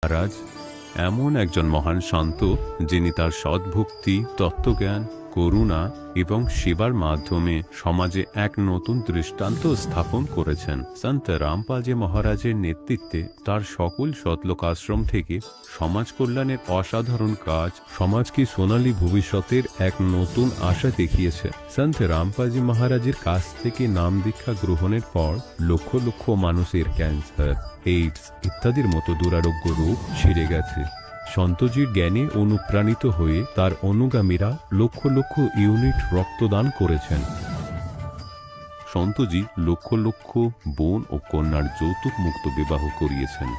মহারাজ এমন একজন মহান শান্ত যিনি তার সদ্ভক্তি, তত্ত্বজ্ঞান, করুণা এবং সেবার মাধ্যমে সমাজে এক নতুন দৃষ্টান্ত স্থাপন করেছেন। সন্ত রামপালজি মহারাজের নেতৃত্বে তার সকল সতলোক আশ্রম থেকে সমাজ কল্যাণের অসাধারণ কাজ সমাজকে সোনালী ভবিষ্যতের এক নতুন আশা দেখিয়েছে। সন্ত রামপালজি মহারাজের কাছ থেকে নাম দীক্ষা গ্রহণের পর লক্ষ লক্ষ মানুষের ক্যান্সার, এইডস ইত্যাদির মতো দুরারোগ্য রোগ সেরে গেছে। সন্তজির জ্ঞানে অনুপ্রাণিত হয়ে তার অনুগামীরা লক্ষ লক্ষ ইউনিট রক্তদান করেছেন। সন্তজি লক্ষ লক্ষ বোন ও কন্যার যৌতুক মুক্ত বিবাহ করিয়েছেন।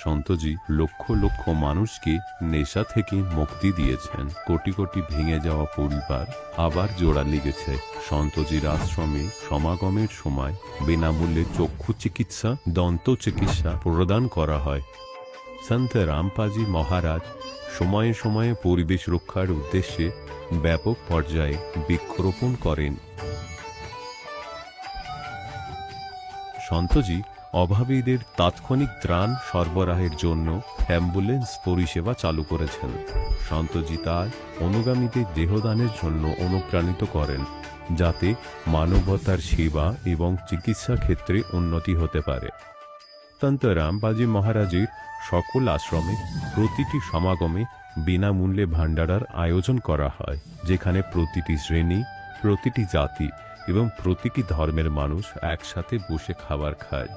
সন্তজি লক্ষ লক্ষ মানুষকে নেশা থেকে মুক্তি দিয়েছেন। কোটি কোটি ভেঙে যাওয়া পরিবার আবার জোড়া লেগেছে। সন্তজির আশ্রমে সমাগমের সময় বিনামূল্যে চক্ষু চিকিৎসা, দন্ত চিকিৎসা প্রদান করা হয়। সন্ত রামপালজি মহারাজ সময়ে সময়ে পরিবেশ রক্ষার উদ্দেশ্যে ব্যাপক পর্যায়ে বৃক্ষরোপণ করেন। সন্তজি অভাবীদের তাৎক্ষণিক ত্রাণ সরবরাহের জন্য অ্যাম্বুলেন্স পরিষেবা চালু করেছেন। সন্তজি তার অনুগামীদের দেহদানের জন্য অনুপ্রাণিত করেন, যাতে মানবতার সেবা এবং চিকিৎসা ক্ষেত্রে উন্নতি হতে পারে। সন্ত রামপালজি মহারাজের সকল আশ্রমে প্রতিটি সমাগমে বিনামূল্যে ভাণ্ডারার আয়োজন করা হয়, যেখানে প্রতিটি শ্রেণী, প্রতিটি জাতি এবং প্রতিটি ধর্মের মানুষ একসাথে বসে খাবার খায়।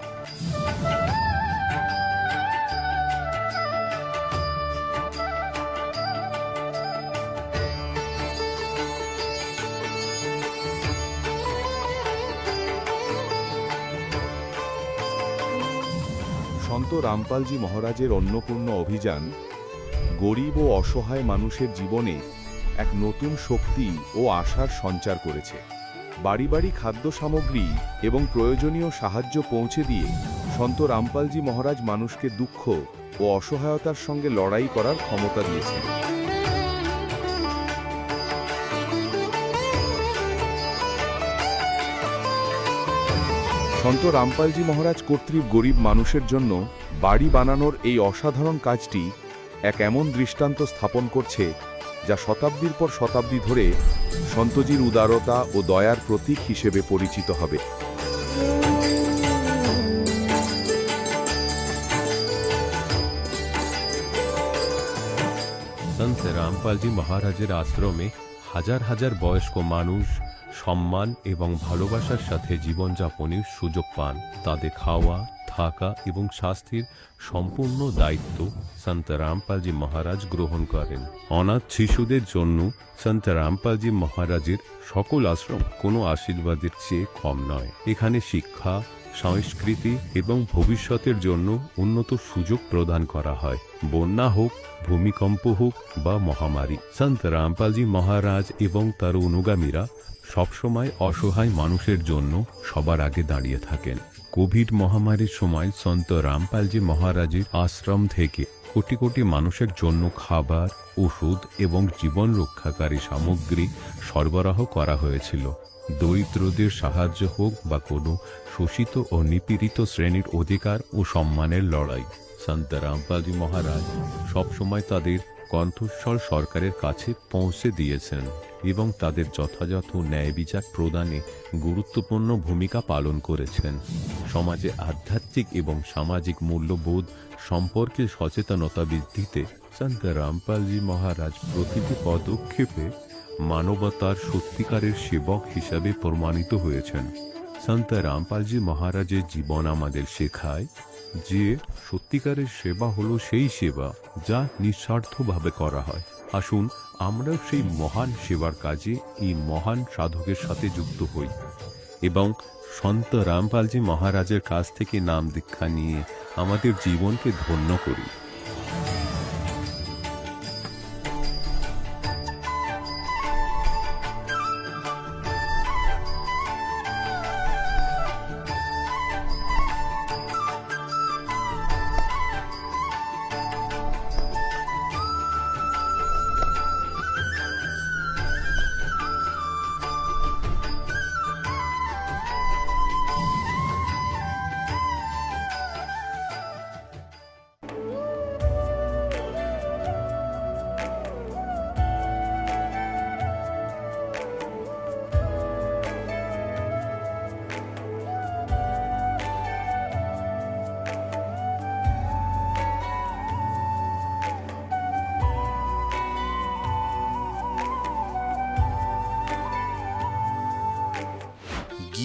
সন্ত রামপালজি মহারাজের অন্নপূর্ণ অভিযান গরিব ও অসহায় মানুষের জীবনে এক নতুন শক্তি ও আশার সঞ্চার করেছে। বাড়ি বাড়ি খাদ্য সামগ্রী এবং প্রয়োজনীয় সাহায্য পৌঁছে দিয়ে সন্ত রামপালজি মহারাজ মানুষকে দুঃখ ও অসহায়তার সঙ্গে লড়াই করার ক্ষমতা দিয়েছেন। সন্ত রামপালজি মহারাজ কর্তৃক গরিব মানুষের জন্য বাড়ি বানানোর এই অসাধারণ কাজটি এক এমন দৃষ্টান্ত স্থাপন করছে, যা শতাব্দীর পর শতাব্দী ধরে সন্তজির উদারতা ও দয়ার প্রতীক হিসেবে পরিচিত হবে। সন্ত রামপালজি মহারাজের আশ্রমে হাজার হাজার বয়স্ক মানুষ সম্মান এবং ভালোবাসার সাথে জীবনযাপনের সুযোগ পান। তাদের খাওয়া, থাকা এবং স্বাস্থ্যের সম্পূর্ণ দায়িত্ব সন্ত রামপালজি মহারাজ গ্রহণ করেন। অনাথ শিশুদের জন্য সন্ত রামপালজি মহারাজের সকল আশ্রম কোনো আশীর্বাদের চেয়ে কম নয়। এখানে শিক্ষা, সংস্কৃতি এবং ভবিষ্যতের জন্য উন্নত সুযোগ প্রদান করা হয়। বন্যা হোক, ভূমিকম্প হোক বা মহামারী, সন্ত রামপালজি মহারাজ এবং তার অনুগামীরা সবসময় অসহায় মানুষের জন্য সবার আগে দাঁড়িয়ে থাকেন। কোভিড মহামারীর সময় সন্ত রামপালজি মহারাজের আশ্রম থেকে কোটি কোটি মানুষের জন্য খাবার, ওষুধ এবং জীবন রক্ষাকারী সামগ্রী সরবরাহ করা হয়েছিল। দরিদ্রদের সাহায্য হোক বা কোনো শোষিত ও নিপীড়িত শ্রেণীর অধিকার ও সম্মানের লড়াই, সন্ত রামপালজি মহারাজ সবসময় তাদের কণ্ঠস্বর সরকারের কাছে পৌঁছে দিয়েছেন এবং তাদের যথাযথ ন্যায় বিচার প্রদানে গুরুত্বপূর্ণ ভূমিকা পালন করেছেন। সমাজে আধ্যাত্মিক এবং সামাজিক মূল্যবোধ সম্পর্কে সচেতনতা বৃদ্ধিতে সন্ত রামপালজি মহারাজ প্রতিটি পদক্ষেপে মানবতার সত্যিকারের সেবক হিসাবে প্রমাণিত হয়েছেন। সন্ত রামপালজি মহারাজের জীবন আমাদের শেখায় যে সত্যিকারের সেবা হলো সেই সেবা যা নিঃস্বার্থভাবে করা হয়। আসুন আমরা সেই মহান সেবার কাজে এই মহান সাধকের সাথে যুক্ত হই এবং সন্ত রামপালজি মহারাজের কাছ থেকে নাম দীক্ষা নিয়ে আমাদের জীবনকে ধন্য করি।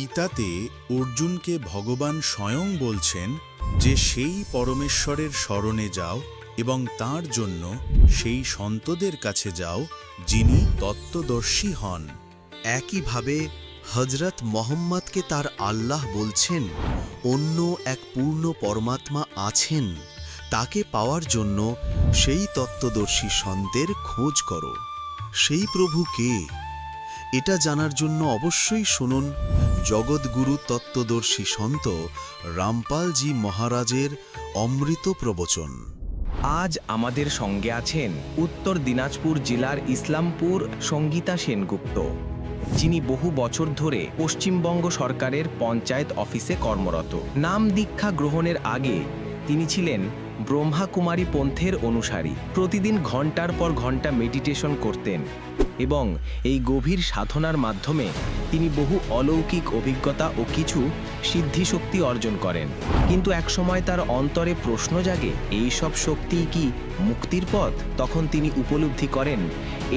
গীতাতে অর্জুনকে ভগবান স্বয়ং বলছেন যে সেই পরমেশ্বরের শরণে যাও এবং তার জন্য সেই সন্তদের কাছে যাও যিনি তত্ত্বদর্শী হন। একইভাবে হজরত মোহাম্মদকে তার আল্লাহ বলছেন অন্য এক পূর্ণ পরমাত্মা আছেন, তাকে পাওয়ার জন্য সেই তত্ত্বদর্শী সন্তের খোঁজ করো। সেই প্রভু কে? এটা জানার জন্য অবশ্যই শুনুন জগৎগুরু তত্ত্বদর্শী সন্ত রামপালজি মহারাজের অমৃত প্রবচন। আজ আমাদের সঙ্গে আছেন উত্তর দিনাজপুর জেলার ইসলামপুর সঙ্গীতা সেনগুপ্ত, যিনি বহু বছর ধরে পশ্চিমবঙ্গ সরকারের পঞ্চায়েত অফিসে কর্মরত। নাম দীক্ষা গ্রহণের আগে তিনি ছিলেন ব্রহ্মাকুমারী পন্থের অনুসারী। প্রতিদিন ঘন্টার পর ঘন্টা মেডিটেশন করতেন এবং এই গভীর সাধনার মাধ্যমে তিনি বহু অলৌকিক অভিজ্ঞতা ও কিছু সিদ্ধিশক্তি অর্জন করেন। কিন্তু একসময় তার অন্তরে প্রশ্ন জাগে, এই সব শক্তিই কি মুক্তির পথ? তখন তিনি উপলব্ধি করেন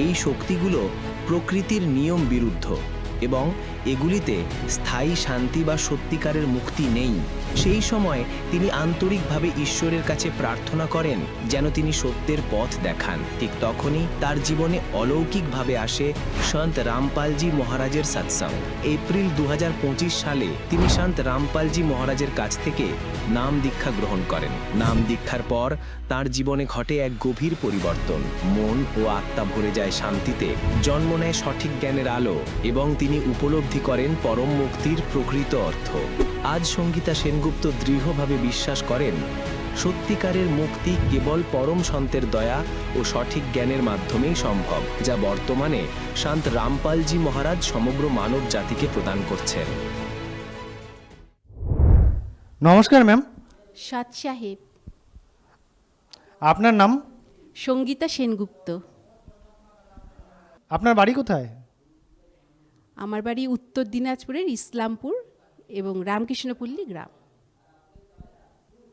এই শক্তিগুলো প্রকৃতির নিয়ম বিরুদ্ধ এবং এগুলিতে স্থায়ী শান্তি বা সত্যিকারের মুক্তি নেই। সেই সময় তিনি আন্তরিকভাবে ঈশ্বরের কাছে প্রার্থনা করেন যেন তিনি সত্যের পথ দেখান। ঠিক তখনই তার জীবনে অলৌকিকভাবে আসে সন্ত রামপালজি মহারাজের সৎসঙ্গ। এপ্রিল 2025 সালে তিনি সন্ত রামপালজি মহারাজের কাছ থেকে নাম দীক্ষা গ্রহণ করেন। নাম দীক্ষার পর তার জীবনে ঘটে এক গভীর পরিবর্তন। মন ও আত্মা ভরে যায় শান্তিতে, জন্ম নেয় সঠিক জ্ঞানের আলো এবং তিনি উপলব্ধি করেন পরম মুক্তির প্রকৃত অর্থ। আজ সঙ্গীতা সেনগুপ্ত দৃঢ়ভাবে বিশ্বাস করেন সত্যিকারের মুক্তি কেবল পরম সন্তের দয়া ও সঠিক জ্ঞানের মাধ্যমেই সম্ভব, যা বর্তমানে সন্ত রামপালজি মহারাজ সমগ্র মানব জাতিকে প্রদান করছেন। নমস্কার ম্যাম। সাত সাহেব। আপনার নাম? সঙ্গীতা সেনগুপ্ত। আপনার বাড়ি কোথায়? আমার বাড়ি উত্তর দিনাজপুরের ইসলামপুর এবং রামকৃষ্ণপল্লী গ্রাম।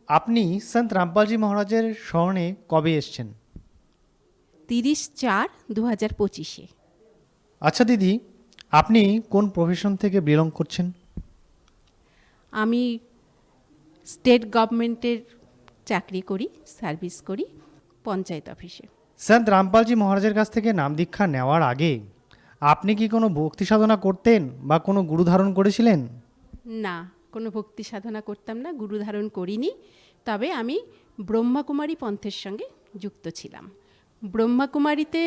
আপনি সন্ত রামপালজি মহারাজের স্মরণে কবে এসছেন? 30/4/2025-এ। আচ্ছা দিদি, আপনি কোন প্রফেশন থেকে বিলং করছেন? আমি স্টেট গভর্নমেন্টের চাকরি করি, সার্ভিস করি পঞ্চায়েত অফিসে। সন্ত রামপালজি মহারাজের কাছ থেকে নাম দীক্ষা নেওয়ার আগে আপনি কি কোনো ভক্তি সাধনা করতেন বা কোনো গুরু ধারণ করেছিলেন? না, কোনো ভক্তি সাধনা করতাম না, গুরু ধারণ করিনি। তবে আমি ব্রহ্মাকুমারী পন্থের সঙ্গে যুক্ত ছিলাম। ব্রহ্মাকুমারীতে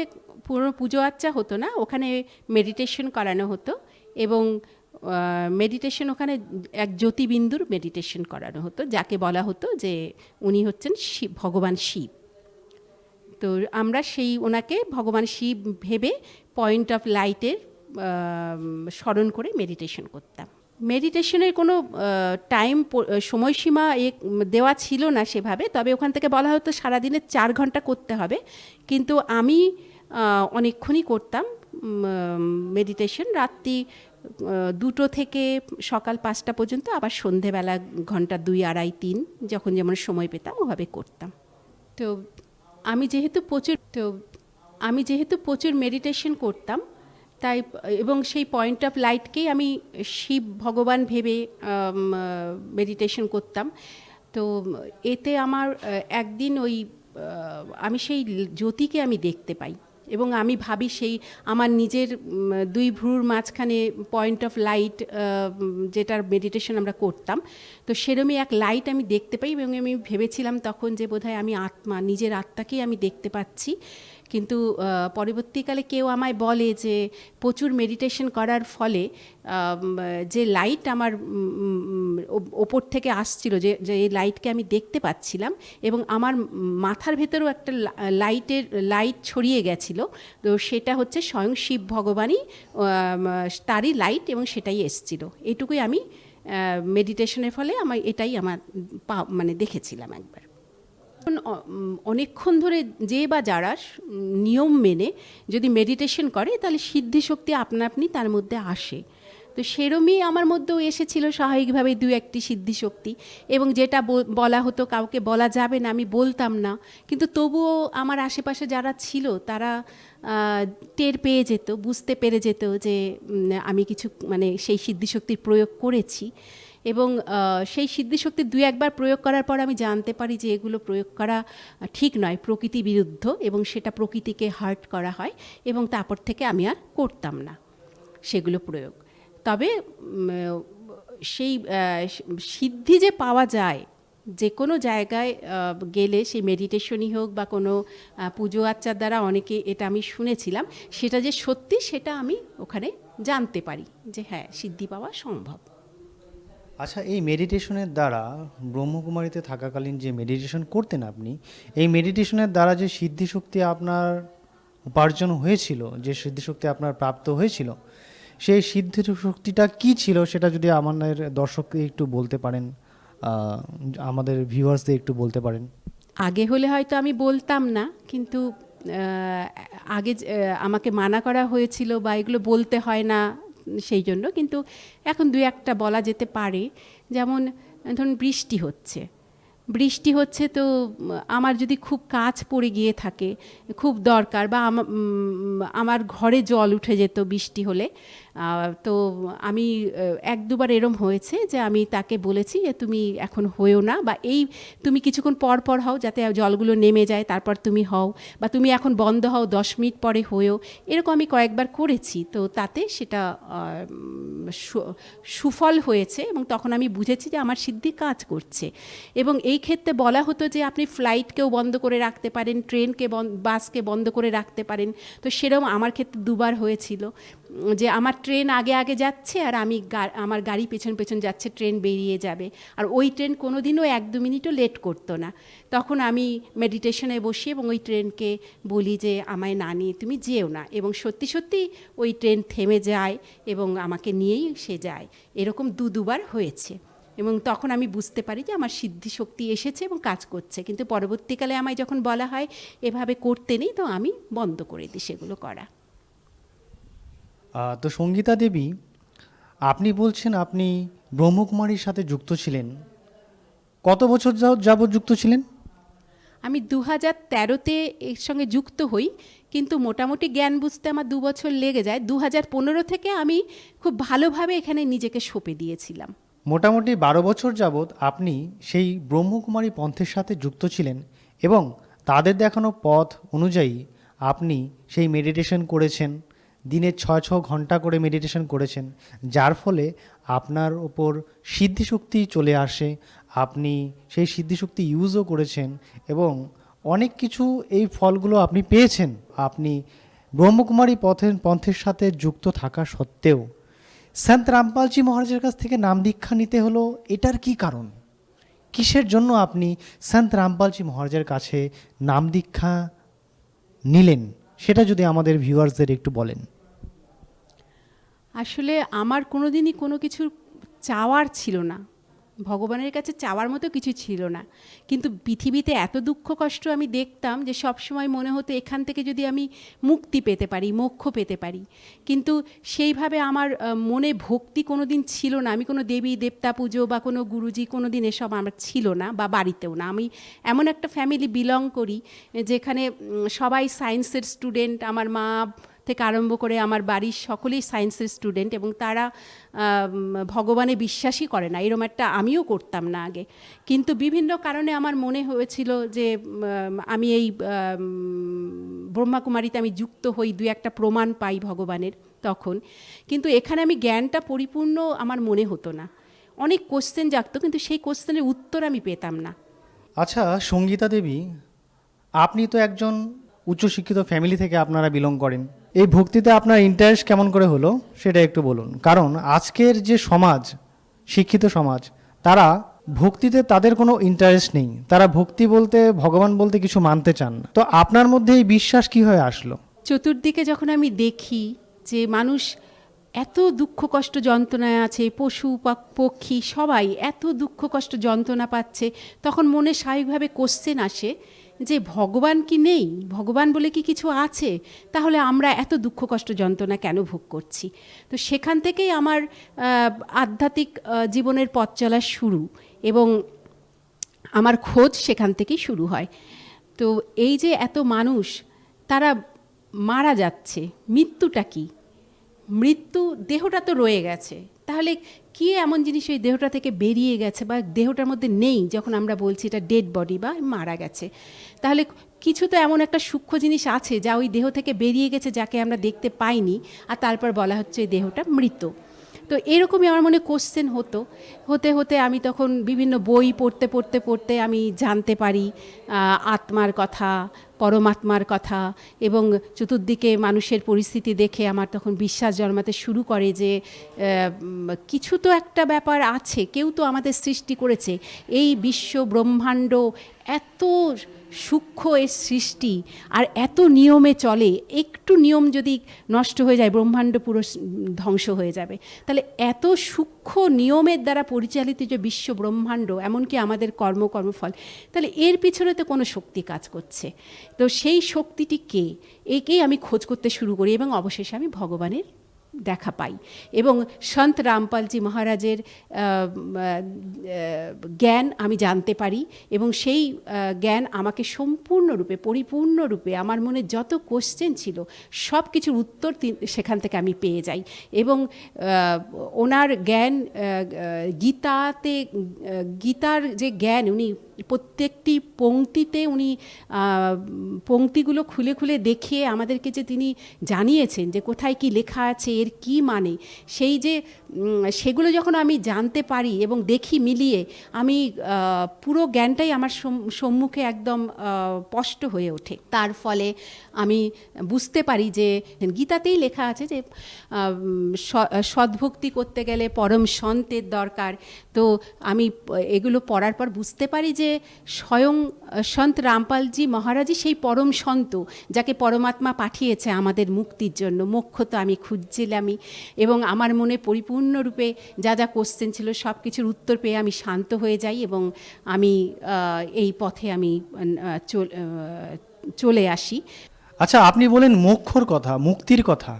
পুরো পুজো আর্চা হতো না, ওখানে মেডিটেশন করানো হতো এবং মেডিটেশন ওখানে এক জ্যোতিবিন্দুর মেডিটেশন করানো হতো, যাকে বলা হতো যে উনি হচ্ছেন শিব, ভগবান শিব। তো আমরা সেই ওনাকে ভগবান শিব ভেবে পয়েন্ট অফ লাইটের স্মরণ করে মেডিটেশন করতাম। মেডিটেশনের কোনো টাইম সময়সীমা দেওয়া ছিল না সেভাবে, তবে ওখান থেকে বলা হতো সারাদিনে 4 ঘন্টা করতে হবে। কিন্তু আমি অনেকক্ষণই করতাম মেডিটেশন, রাত্রি 2টো থেকে সকাল 5টা পর্যন্ত, আবার সন্ধেবেলা ঘন্টা 2, 2.5, 3 যখন যেমন সময় পেতাম ওভাবে করতাম। তো আমি যেহেতু প্রচুর মেডিটেশন করতাম তাই, এবং সেই পয়েন্ট অফ লাইটকেই আমি শিব ভগবান ভেবে মেডিটেশন করতাম। তো এতে আমার একদিন আমি সেই জ্যোতিকে আমি দেখতে পাই এবং আমি ভাবি সেই আমার নিজের 2 ভ্রুর মাঝখানে পয়েন্ট অফ লাইট, যেটার মেডিটেশন আমরা করতাম, তো সেরকমই এক লাইট আমি দেখতে পাই এবং আমি ভেবেছিলাম তখন যে বোধহয় আমি আত্মা, নিজের আত্মাকেই আমি দেখতে পাচ্ছি। কিন্তু পরবর্তীকালে কেউ আমায় বলে যে প্রচুর মেডিটেশন করার ফলে যে লাইট আমার ওপর থেকে আসছিল, যে এই লাইটকে আমি দেখতে পাচ্ছিলাম এবং আমার মাথার ভেতরেও একটা লাইট ছড়িয়ে গেছিল। তো সেটা হচ্ছে স্বয়ং শিব ভগবানই, তারই লাইট, এবং সেটাই এসছিল। এইটুকুই আমি মেডিটেশনের ফলে এটাই আমার দেখেছিলাম একবার। অনেকক্ষণ ধরে যে বা যারা নিয়ম মেনে যদি মেডিটেশন করে তাহলে সিদ্ধি শক্তি আপনা আপনি তার মধ্যে আসে। তো সেরমই আমার মধ্যেও এসেছিল স্বাভাবিকভাবে দু একটি সিদ্ধিশক্তি, এবং যেটা বলা হতো কাউকে বলা যাবে না, আমি বলতাম না, কিন্তু তবুও আমার আশেপাশে যারা ছিল তারা টের পেয়ে যেত, বুঝতে পেরে যেত যে আমি কিছু মানে সেই সিদ্ধিশক্তির প্রয়োগ করেছি। এবং সেই সিদ্ধিশক্তি দু একবার প্রয়োগ করার পর আমি জানতে পারি যে এগুলো প্রয়োগ করা ঠিক নয়, প্রকৃতি বিরুদ্ধ, এবং সেটা প্রকৃতিকে হার্ট করা হয়, এবং তারপর থেকে আমি আর করতাম না সেগুলো প্রয়োগ। তবে সেই সিদ্ধি যে পাওয়া যায় যে কোনো জায়গায় গেলে, সেই মেডিটেশনই হোক বা কোনো পুজো আর্চার দ্বারা, অনেকে এটা আমি শুনেছিলাম, সেটা যে সত্যি সেটা আমি ওখানে জানতে পারি যে হ্যাঁ, সিদ্ধি পাওয়া সম্ভব। আচ্ছা, এই মেডিটেশনের দ্বারা ব্রহ্মকুমারীতে থাকাকালীন যে মেডিটেশন করতেন আপনি, এই মেডিটেশনের দ্বারা যে সিদ্ধিশক্তি আপনার উপার্জন হয়েছিল, যে সিদ্ধিশক্তি আপনার প্রাপ্ত হয়েছিল, সেই সিদ্ধিশক্তিটা কি ছিল সেটা যদি আমাদের দর্শককে একটু বলতে পারেন, আমাদের ভিউয়ার্সদের একটু বলতে পারেন। আগে হলে হয়তো আমি বলতাম না, কিন্তু আগে আমাকে মানা করা হয়েছিল বা এগুলো বলতে হয় না সেই জন্য, কিন্তু এখন দু একটা বলা যেতে পারে। যেমন ধরুন বৃষ্টি হচ্ছে তো আমার যদি খুব কাজ পড়ে গিয়ে থাকে, খুব দরকার, বা আমার ঘরে জল উঠে যেত বৃষ্টি হলে, তো আমি এক দুবার এরম হয়েছে যে আমি তাকে বলেছি যে তুমি এখন হয়েও না, বা এই তুমি কিছুক্ষণ পর পর হও যাতে জলগুলো নেমে যায়, তারপর তুমি হও, বা তুমি এখন বন্ধ হও 10 মিনিট পরে হয়েও। এরকম আমি কয়েকবার করেছি, তো তাতে সেটা সুফল হয়েছে, এবং তখন আমি বুঝেছি যে আমার সিদ্ধি কাজ করছে। এবং এই ক্ষেত্রে বলা হতো যে আপনি ফ্লাইটকেও বন্ধ করে রাখতে পারেন, ট্রেনকে বাসকে বন্ধ করে রাখতে পারেন। তো সেরকম আমার ক্ষেত্রে দুবার হয়েছিল যে আমার ট্রেন আগে আগে যাচ্ছে আর আমার গাড়ি পেছন পেছন যাচ্ছে, ট্রেন বেরিয়ে যাবে, আর ওই ট্রেন কোনোদিনও 1-2 মিনিটও লেট করতো না। তখন আমি মেডিটেশনে বসি এবং ওই ট্রেনকে বলি যে আমায় না নিয়ে তুমি যেও না, এবং সত্যি সত্যি ওই ট্রেন থেমে যায় এবং আমাকে নিয়েই সে যায়। এরকম দুবার হয়েছে, এবং তখন আমি বুঝতে পারি যে আমার সিদ্ধি শক্তি এসেছে এবং কাজ করছে। কিন্তু পরবর্তীকালে আমায় যখন বলা হয় এভাবে করতে নেই, তো আমি বন্ধ করে দিই সেগুলো করা। তো সঙ্গীতা দেবী, আপনি বলছেন আপনি ব্রহ্মকুমারীর সাথে যুক্ত ছিলেন, কত বছর যাবৎ যুক্ত ছিলেন? আমি 2013-তে এর সঙ্গে যুক্ত হই, কিন্তু মোটামুটি জ্ঞান বুঝতে আমার 2 বছর লেগে যায়। 2015 থেকে আমি খুব ভালোভাবে এখানে নিজেকে সঁপে দিয়েছিলাম। মোটামুটি 12 বছর যাবৎ আপনি সেই ব্রহ্মকুমারী পন্থের সাথে যুক্ত ছিলেন, এবং তাদের দেখানো পথ অনুযায়ী আপনি সেই মেডিটেশন করেছেন, দিনে 6 ঘন্টা করে মেডিটেশন করেছেন, যার ফলে আপনার ওপর সিদ্ধিশক্তি চলে আসে। আপনি সেই সিদ্ধিশক্তি ইউজও করেছেন, এবং অনেক কিছু এই ফলগুলো আপনি পেয়েছেন। আপনি ব্রহ্মকুমারী পন্থের সাথে যুক্ত থাকা সত্ত্বেও সন্ত রামপালজি মহারাজের কাছ থেকে নাম দীক্ষা নিতে হলো, এটার কি কারণ? কিসের জন্য আপনি সন্ত রামপালজি মহারাজের কাছে নাম দীক্ষা নিলেন, সেটা যদি আমাদের ভিউয়ার্সদের একটু বলেন। আসলে আমার কোনোদিনই কোনো কিছুর চাওয়ার ছিল না, ভগবানের কাছে চাওয়ার মতো কিছু ছিল না, কিন্তু পৃথিবীতে এত দুঃখ কষ্ট আমি দেখতাম যে সব সময় মনে হতো এখান থেকে যদি আমি মুক্তি পেতে পারি, মোক্ষ পেতে পারি। কিন্তু সেইভাবে আমার মনে ভক্তি কোনো দিন ছিল না। আমি কোনো দেবী দেবতা পুজো বা কোনো গুরুজি কোনো দিন এসব আমার ছিল না, বা বাড়িতেও না। আমি এমন একটা ফ্যামিলি বিলং করি যেখানে সবাই সায়েন্সের স্টুডেন্ট, আমার মা থেকে আরম্ভ করে আমার বাড়ির সকলেই সায়েন্সের স্টুডেন্ট, এবং তারা ভগবানে বিশ্বাসই করে না। এরম একটা আমিও করতাম না আগে, কিন্তু বিভিন্ন কারণে আমার মনে হয়েছিল যে আমি এই ব্রহ্মকুমারীতে আমি যুক্ত হই, 2-একটা প্রমাণ পাই ভগবানের তখন। কিন্তু এখানে আমি জ্ঞানটা পরিপূর্ণ আমার মনে হতো না, অনেক কোশ্চেন জাগতো, কিন্তু সেই কোশ্চেনের উত্তর আমি পেতাম না। আচ্ছা সঙ্গীতা দেবী, আপনি তো একজন উচ্চশিক্ষিত ফ্যামিলি থেকে আপনারা বিলং করেন, এই ভক্তিতে আপনার ইন্টারেস্ট কেমন করে হলো সেটা একটু বলুন। কারণ আজকের যে সমাজ, শিক্ষিত সমাজ, তারা ভক্তিতে তাদের কোনো ইন্টারেস্ট নেই, তারা ভক্তি বলতে, ভগবান বলতে কিছু মানতে চান না। তো আপনার মধ্যে এই বিশ্বাস কীভাবে আসলো? চতুর্দিকে যখন আমি দেখি যে মানুষ এত দুঃখ কষ্ট যন্ত্রণায় আছে, পশু পক্ষী সবাই এত দুঃখ কষ্ট যন্ত্রণা পাচ্ছে, তখন মনে স্বাভাবিকভাবে কোশ্চেন আসে যে ভগবান কি নেই, ভগবান বলে কি কিছু আছে, তাহলে আমরা এত দুঃখ কষ্ট যন্ত্রণা কেন ভোগ করছি। তো সেখান থেকেই আমার আধ্যাত্মিক জীবনের পথ চলা শুরু, এবং আমার খোঁজ সেখান থেকেই শুরু হয়। তো এই যে এত মানুষ তারা মারা যাচ্ছে, মৃত্যুটা কি? মৃত্যু, দেহটা তো রয়ে গেছে, তাহলে কি এমন জিনিস ওই দেহটা থেকে বেরিয়ে গেছে বা দেহটার মধ্যে নেই, যখন আমরা বলছি এটা ডেড বডি বা মারা গেছে, তাহলে কিছু তো এমন একটা সূক্ষ্ম জিনিস আছে যা ওই দেহ থেকে বেরিয়ে গেছে, যাকে আমরা দেখতে পাইনি, আর তারপর বলা হচ্ছে এই দেহটা মৃত। তো এরকমই আমার মনে কোশ্চেন হতে হতে আমি তখন বিভিন্ন বই পড়তে আমি জানতে পারি আত্মার কথা, পরমাত্মার কথা, এবং চতুর্দিকে মানুষের পরিস্থিতি দেখে আমার তখন বিশ্বাস জন্মাতে শুরু করে যে কিছু তো একটা ব্যাপার আছে, কেউ তো আমাদের সৃষ্টি করেছে। এই বিশ্ব ব্রহ্মাণ্ড এত সূক্ষ্ম এর সৃষ্টি, আর এত নিয়মে চলে, একটু নিয়ম যদি নষ্ট হয়ে যায় ব্রহ্মাণ্ড পুরো ধ্বংস হয়ে যাবে। তাহলে এত সূক্ষ্ম নিয়মের দ্বারা পরিচালিত যে বিশ্ব ব্রহ্মাণ্ড, এমনকি আমাদের কর্মফল, তাহলে এর পিছনে তো কোনো শক্তি কাজ করছে। তো সেই শক্তিটি কে, একেই আমি খোঁজ করতে শুরু করি, এবং অবশেষে আমি ভগবানের দেখা পাই। এবং সন্ত রামপালজি মহারাজের জ্ঞান আমি জানতে পারি, এবং সেই জ্ঞান আমাকে সম্পূর্ণরূপে পরিপূর্ণরূপে আমার মনে যত কোশ্চেন ছিল সব কিছুর উত্তর সেখান থেকে আমি পেয়ে যাই। এবং ওনার জ্ঞান, গীতার যে জ্ঞান, উনি প্রত্যেকটি পংক্তিতে উনি পংক্তিগুলো খুলে খুলে দেখিয়ে আমাদেরকে যে তিনি জানিয়েছেন যে কোথায় কি লেখা আছে, এর কি মানে, সেই যে সেগুলো যখন আমি জানতে পারি এবং দেখি মিলিয়ে, আমি পুরো জ্ঞানটাই আমার সম্মুখে একদম স্পষ্ট হয়ে ওঠে। তার ফলে আমি বুঝতে পারি যে গীতাতেই লেখা আছে যে সদ্ভক্তি করতে গেলে পরম সন্তের দরকার। তো আমি এগুলো পড়ার পর বুঝতে পারি যে স্বয়ং সন্ত রামপালজি মহারাজই সেই পরম সন্ত, যাকে পরমাত্মা পাঠিয়েছে আমাদের মুক্তির জন্য। মোক্ষ তো আমি খুঁজছিলামই, এবং আমার মনে পরিপূর্ণরূপে যা যা কোশ্চেন ছিল সব কিছুর উত্তর পেয়ে আমি শান্ত হয়ে যাই, এবং আমি এই পথে আমি চলে আসি। আচ্ছা, আপনি বলেন মোক্ষর কথা, মুক্তির কথা,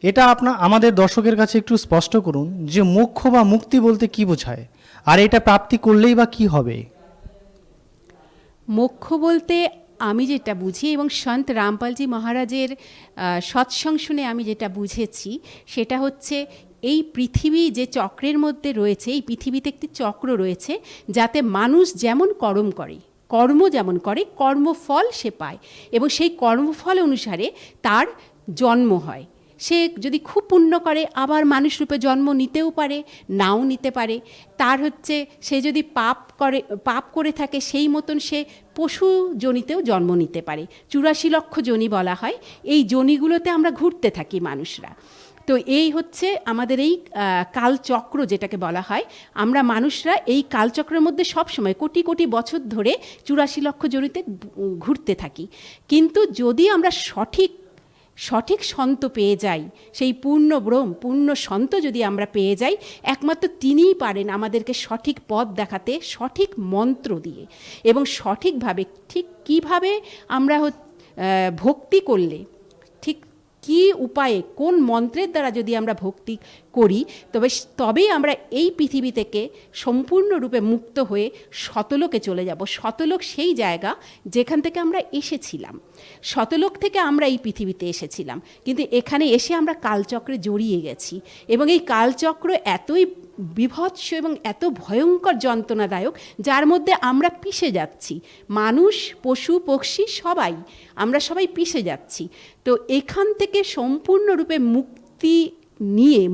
এটা আমাদের দর্শকের কাছে একটু স্পষ্ট করুন যে মোক্ষ বা মুক্তি বলতে কি বোঝায়, আর এটা প্রাপ্তি করলেই বা কি হবে? মোক্ষ বলতে আমি যেটা বুঝি, এবং সন্ত রামপালজি মহারাজের সৎসঙ্গ শুনে আমি যেটা বুঝেছি, সেটা হচ্ছে এই পৃথিবী যে চক্রের মধ্যে রয়েছে, এই পৃথিবীতে একটি চক্র রয়েছে, যাতে মানুষ যেমন কর্ম যেমন করে কর্মফল সে পায়, এবং সেই কর্মফল অনুসারে তার জন্ম হয়। সে যদি খুব পুণ্য করে আবার মানুষ রূপে জন্ম নিতেও পারে, নাও নিতে পারে। তার হচ্ছে সে যদি পাপ করে থাকে, সেই মতন সে পশু যোনিতেও জন্ম নিতে পারে। 84 লক্ষ যোনি বলা হয়, এই যোনিগুলোতে আমরা ঘুরতে থাকি মানুষরা। তো এই হচ্ছে আমাদের এই কালচক্র যেটাকে বলা হয়। আমরা মানুষরা এই কালচক্রের মধ্যে সবসময় কোটি কোটি বছর ধরে 84 লক্ষ যোনিতে ঘুরতে থাকি। কিন্তু যদি আমরা সঠিক সন্ত পেয়ে যাই, সেই পূর্ণ সন্ত যদি আমরা পেয়ে যাই, একমাত্র তিনিই পারেন আমাদেরকে সঠিক পথ দেখাতে, সঠিক মন্ত্র দিয়ে, এবং সঠিকভাবে ঠিক কিভাবে আমরা ভক্তি করলে, ঠিক কি উপায়ে, কোন মন্ত্রের দ্বারা যদি আমরা ভক্তি করি, তবেই আমরা এই পৃথিবী থেকে সম্পূর্ণরূপে মুক্ত হয়ে শতলোকে চলে যাব। শতলোক সেই জায়গা যেখান থেকে আমরা এসেছিলাম। শতলোক থেকে আমরা এই পৃথিবীতে এসেছিলাম, কিন্তু এখানে এসে আমরা কালচক্রে জড়িয়ে গেছি, এবং এই কালচক্র এতই বিভৎস এবং এত ভয়ঙ্কর যন্ত্রণাদায়ক, যার মধ্যে আমরা পিষে যাচ্ছি। মানুষ, পশু, পক্ষী আমরা সবাই পিষে যাচ্ছি। তো এখান থেকে সম্পূর্ণরূপে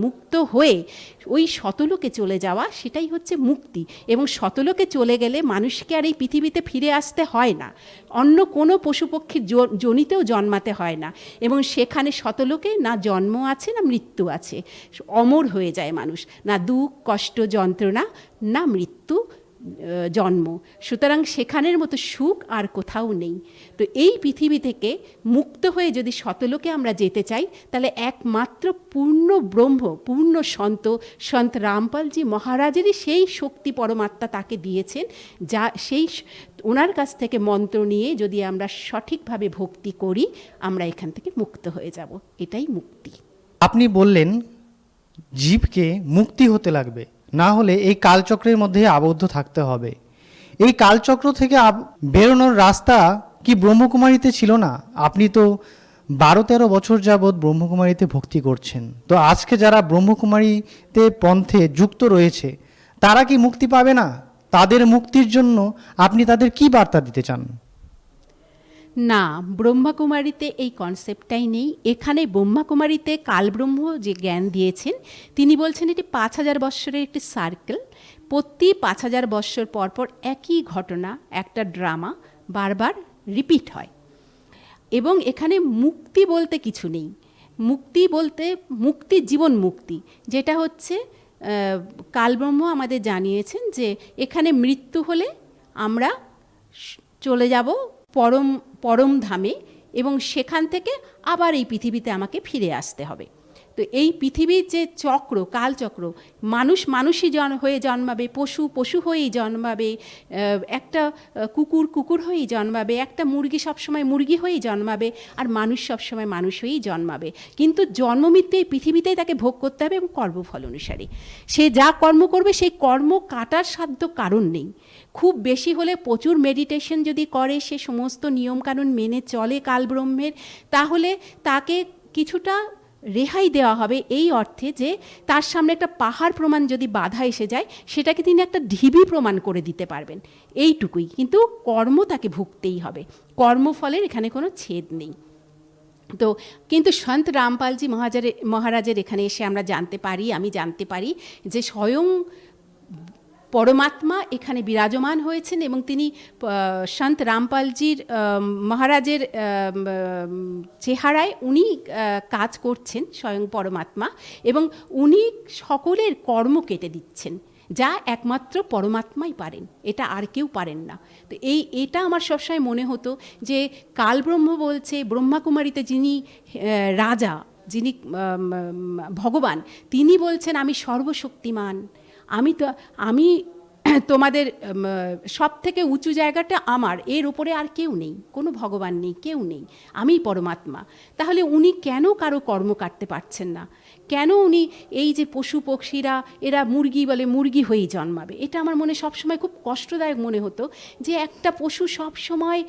মুক্ত হয়ে ওই শতলোকে চলে যাওয়া, সেটাই হচ্ছে মুক্তি। এবং শতলোকে চলে গেলে মানুষকে আর এই পৃথিবীতে ফিরে আসতে হয় না, অন্য কোনো পশু পক্ষীর যোনিতেও জন্মাতে হয় না, এবং সেখানে শতলোকে না জন্ম আছে না মৃত্যু আছে, অমর হয়ে যায় মানুষ। না দুঃখ, কষ্ট, যন্ত্রণা, না মৃত্যু, জন্ম, সুতরাং সেখানের মতো সুখ আর কোথাও নেই। তো এই পৃথিবী থেকে মুক্ত হয়ে যদি শতলোকে আমরা যেতে চাই, তাহলে একমাত্র পূর্ণ ব্রহ্ম, পূর্ণ সন্ত রামপালজি মহারাজেরই সেই শক্তি পরমাত্মা তাকে দিয়েছেন, যা সেই ওনার কাছ থেকে মন্ত্র নিয়ে যদি আমরা সঠিকভাবে ভক্তি করি, আমরা এখান থেকে মুক্ত হয়ে যাব। এটাই মুক্তি। আপনি বললেন জীবকে মুক্তি হতে লাগবে, না হলে এই কালচক্রের মধ্যে আবদ্ধ থাকতে হবে। এই কালচক্র থেকে বেরোনোর রাস্তা কি ব্রহ্মকুমারীতে ছিল না? আপনি তো 12-13 বছর যাবৎ ব্রহ্মকুমারীতে ভক্তি করছেন, তো আজকে যারা ব্রহ্মকুমারীতে পন্থে যুক্ত রয়েছে তারা কি মুক্তি পাবে না? তাদের মুক্তির জন্য আপনি তাদের কি বার্তা দিতে চান? না, ব্রহ্মাকুমারীতে এই কনসেপ্টটাই নেই। এখানে ব্রহ্মাকুমারীতে কালব্রহ্ম যে জ্ঞান দিয়েছেন, তিনি বলছেন এটি 5000 বৎসরের একটি সার্কেল। প্রতি 5000 বৎসর পর পর একই ঘটনা, একটা ড্রামা বারবার রিপিট হয়, এবং এখানে মুক্তি বলতে কিছু নেই। মুক্তি বলতে মুক্তি, জীবন মুক্তি, যেটা হচ্ছে কালব্রহ্ম আমাদের জানিয়েছেন যে এখানে মৃত্যু হলে আমরা চলে যাব পরম ধামে, এবং সেখান থেকে আবার এই পৃথিবীতে আমাকে ফিরে আসতে হবে। তো এই পৃথিবীর যে চক্র, কালচক্র, মানুষই হয়ে জন্মাবে, পশু হয়েই জন্মাবে, একটা কুকুর হয়েই জন্মাবে, একটা মুরগি সবসময় মুরগি হয়েই জন্মাবে, আর মানুষ সবসময় মানুষ হয়েই জন্মাবে। কিন্তু জন্মমৃত্যু এই পৃথিবীতেই তাকে ভোগ করতে হবে, এবং কর্মফল অনুসারে সে যা কর্ম করবে সেই কর্ম কাটার সাধ্য কারণ নেই। খুব বেশি হলে প্রচুর মেডিটেশন যদি করে, সে সমস্ত নিয়মকানুন মেনে চলে কালব্রহ্মের, তাহলে তাকে কিছুটা রেহাই দেওয়া হবে, এই অর্থে যে তার সামনে একটা পাহাড় প্রমাণ যদি বাধা এসে যায়, সেটাকে তিনি একটা ঢিবি প্রমাণ করে দিতে পারবেন, এইটুকুই। কিন্তু কর্ম তাকে ভুগতেই হবে, কর্মফলের এখানে কোনো ছেদ নেই। তো কিন্তু সন্ত রামপালজি মহারাজের এখানে এসে আমরা আমি জানতে পারি যে স্বয়ং পরমাত্মা এখানে বিরাজমান হয়েছেন, এবং তিনি সন্ত রামপালজির মহারাজের চেহারায় উনি কাজ করছেন, স্বয়ং পরমাত্মা, এবং উনি সকলের কর্ম কেটে দিচ্ছেন, যা একমাত্র পরমাত্মাই পারেন, এটা আর কেউ পারেন না। তো এটা আমার সবসময় মনে হতো যে কালব্রহ্ম বলছে ব্রহ্মাকুমারীতে যিনি রাজা, যিনি ভগবান, তিনি বলছেন আমি সর্বশক্তিমান, আমি তোমাদের সব থেকে উঁচু জায়গাটা আমার, এর উপরে আর কেউ নেই, কোনো ভগবান নেই, কেউ নেই, আমিই পরমাত্মা। তাহলে উনি কেন কারো কর্ম কাটতে পারছেন না? কেন উনি এই যে পশু পক্ষীরা এরা মুরগি বলে মুরগি হয়েই জন্মাবে? এটা আমার মনে সবসময় খুব কষ্টদায়ক মনে হতো, যে একটা পশু সবসময়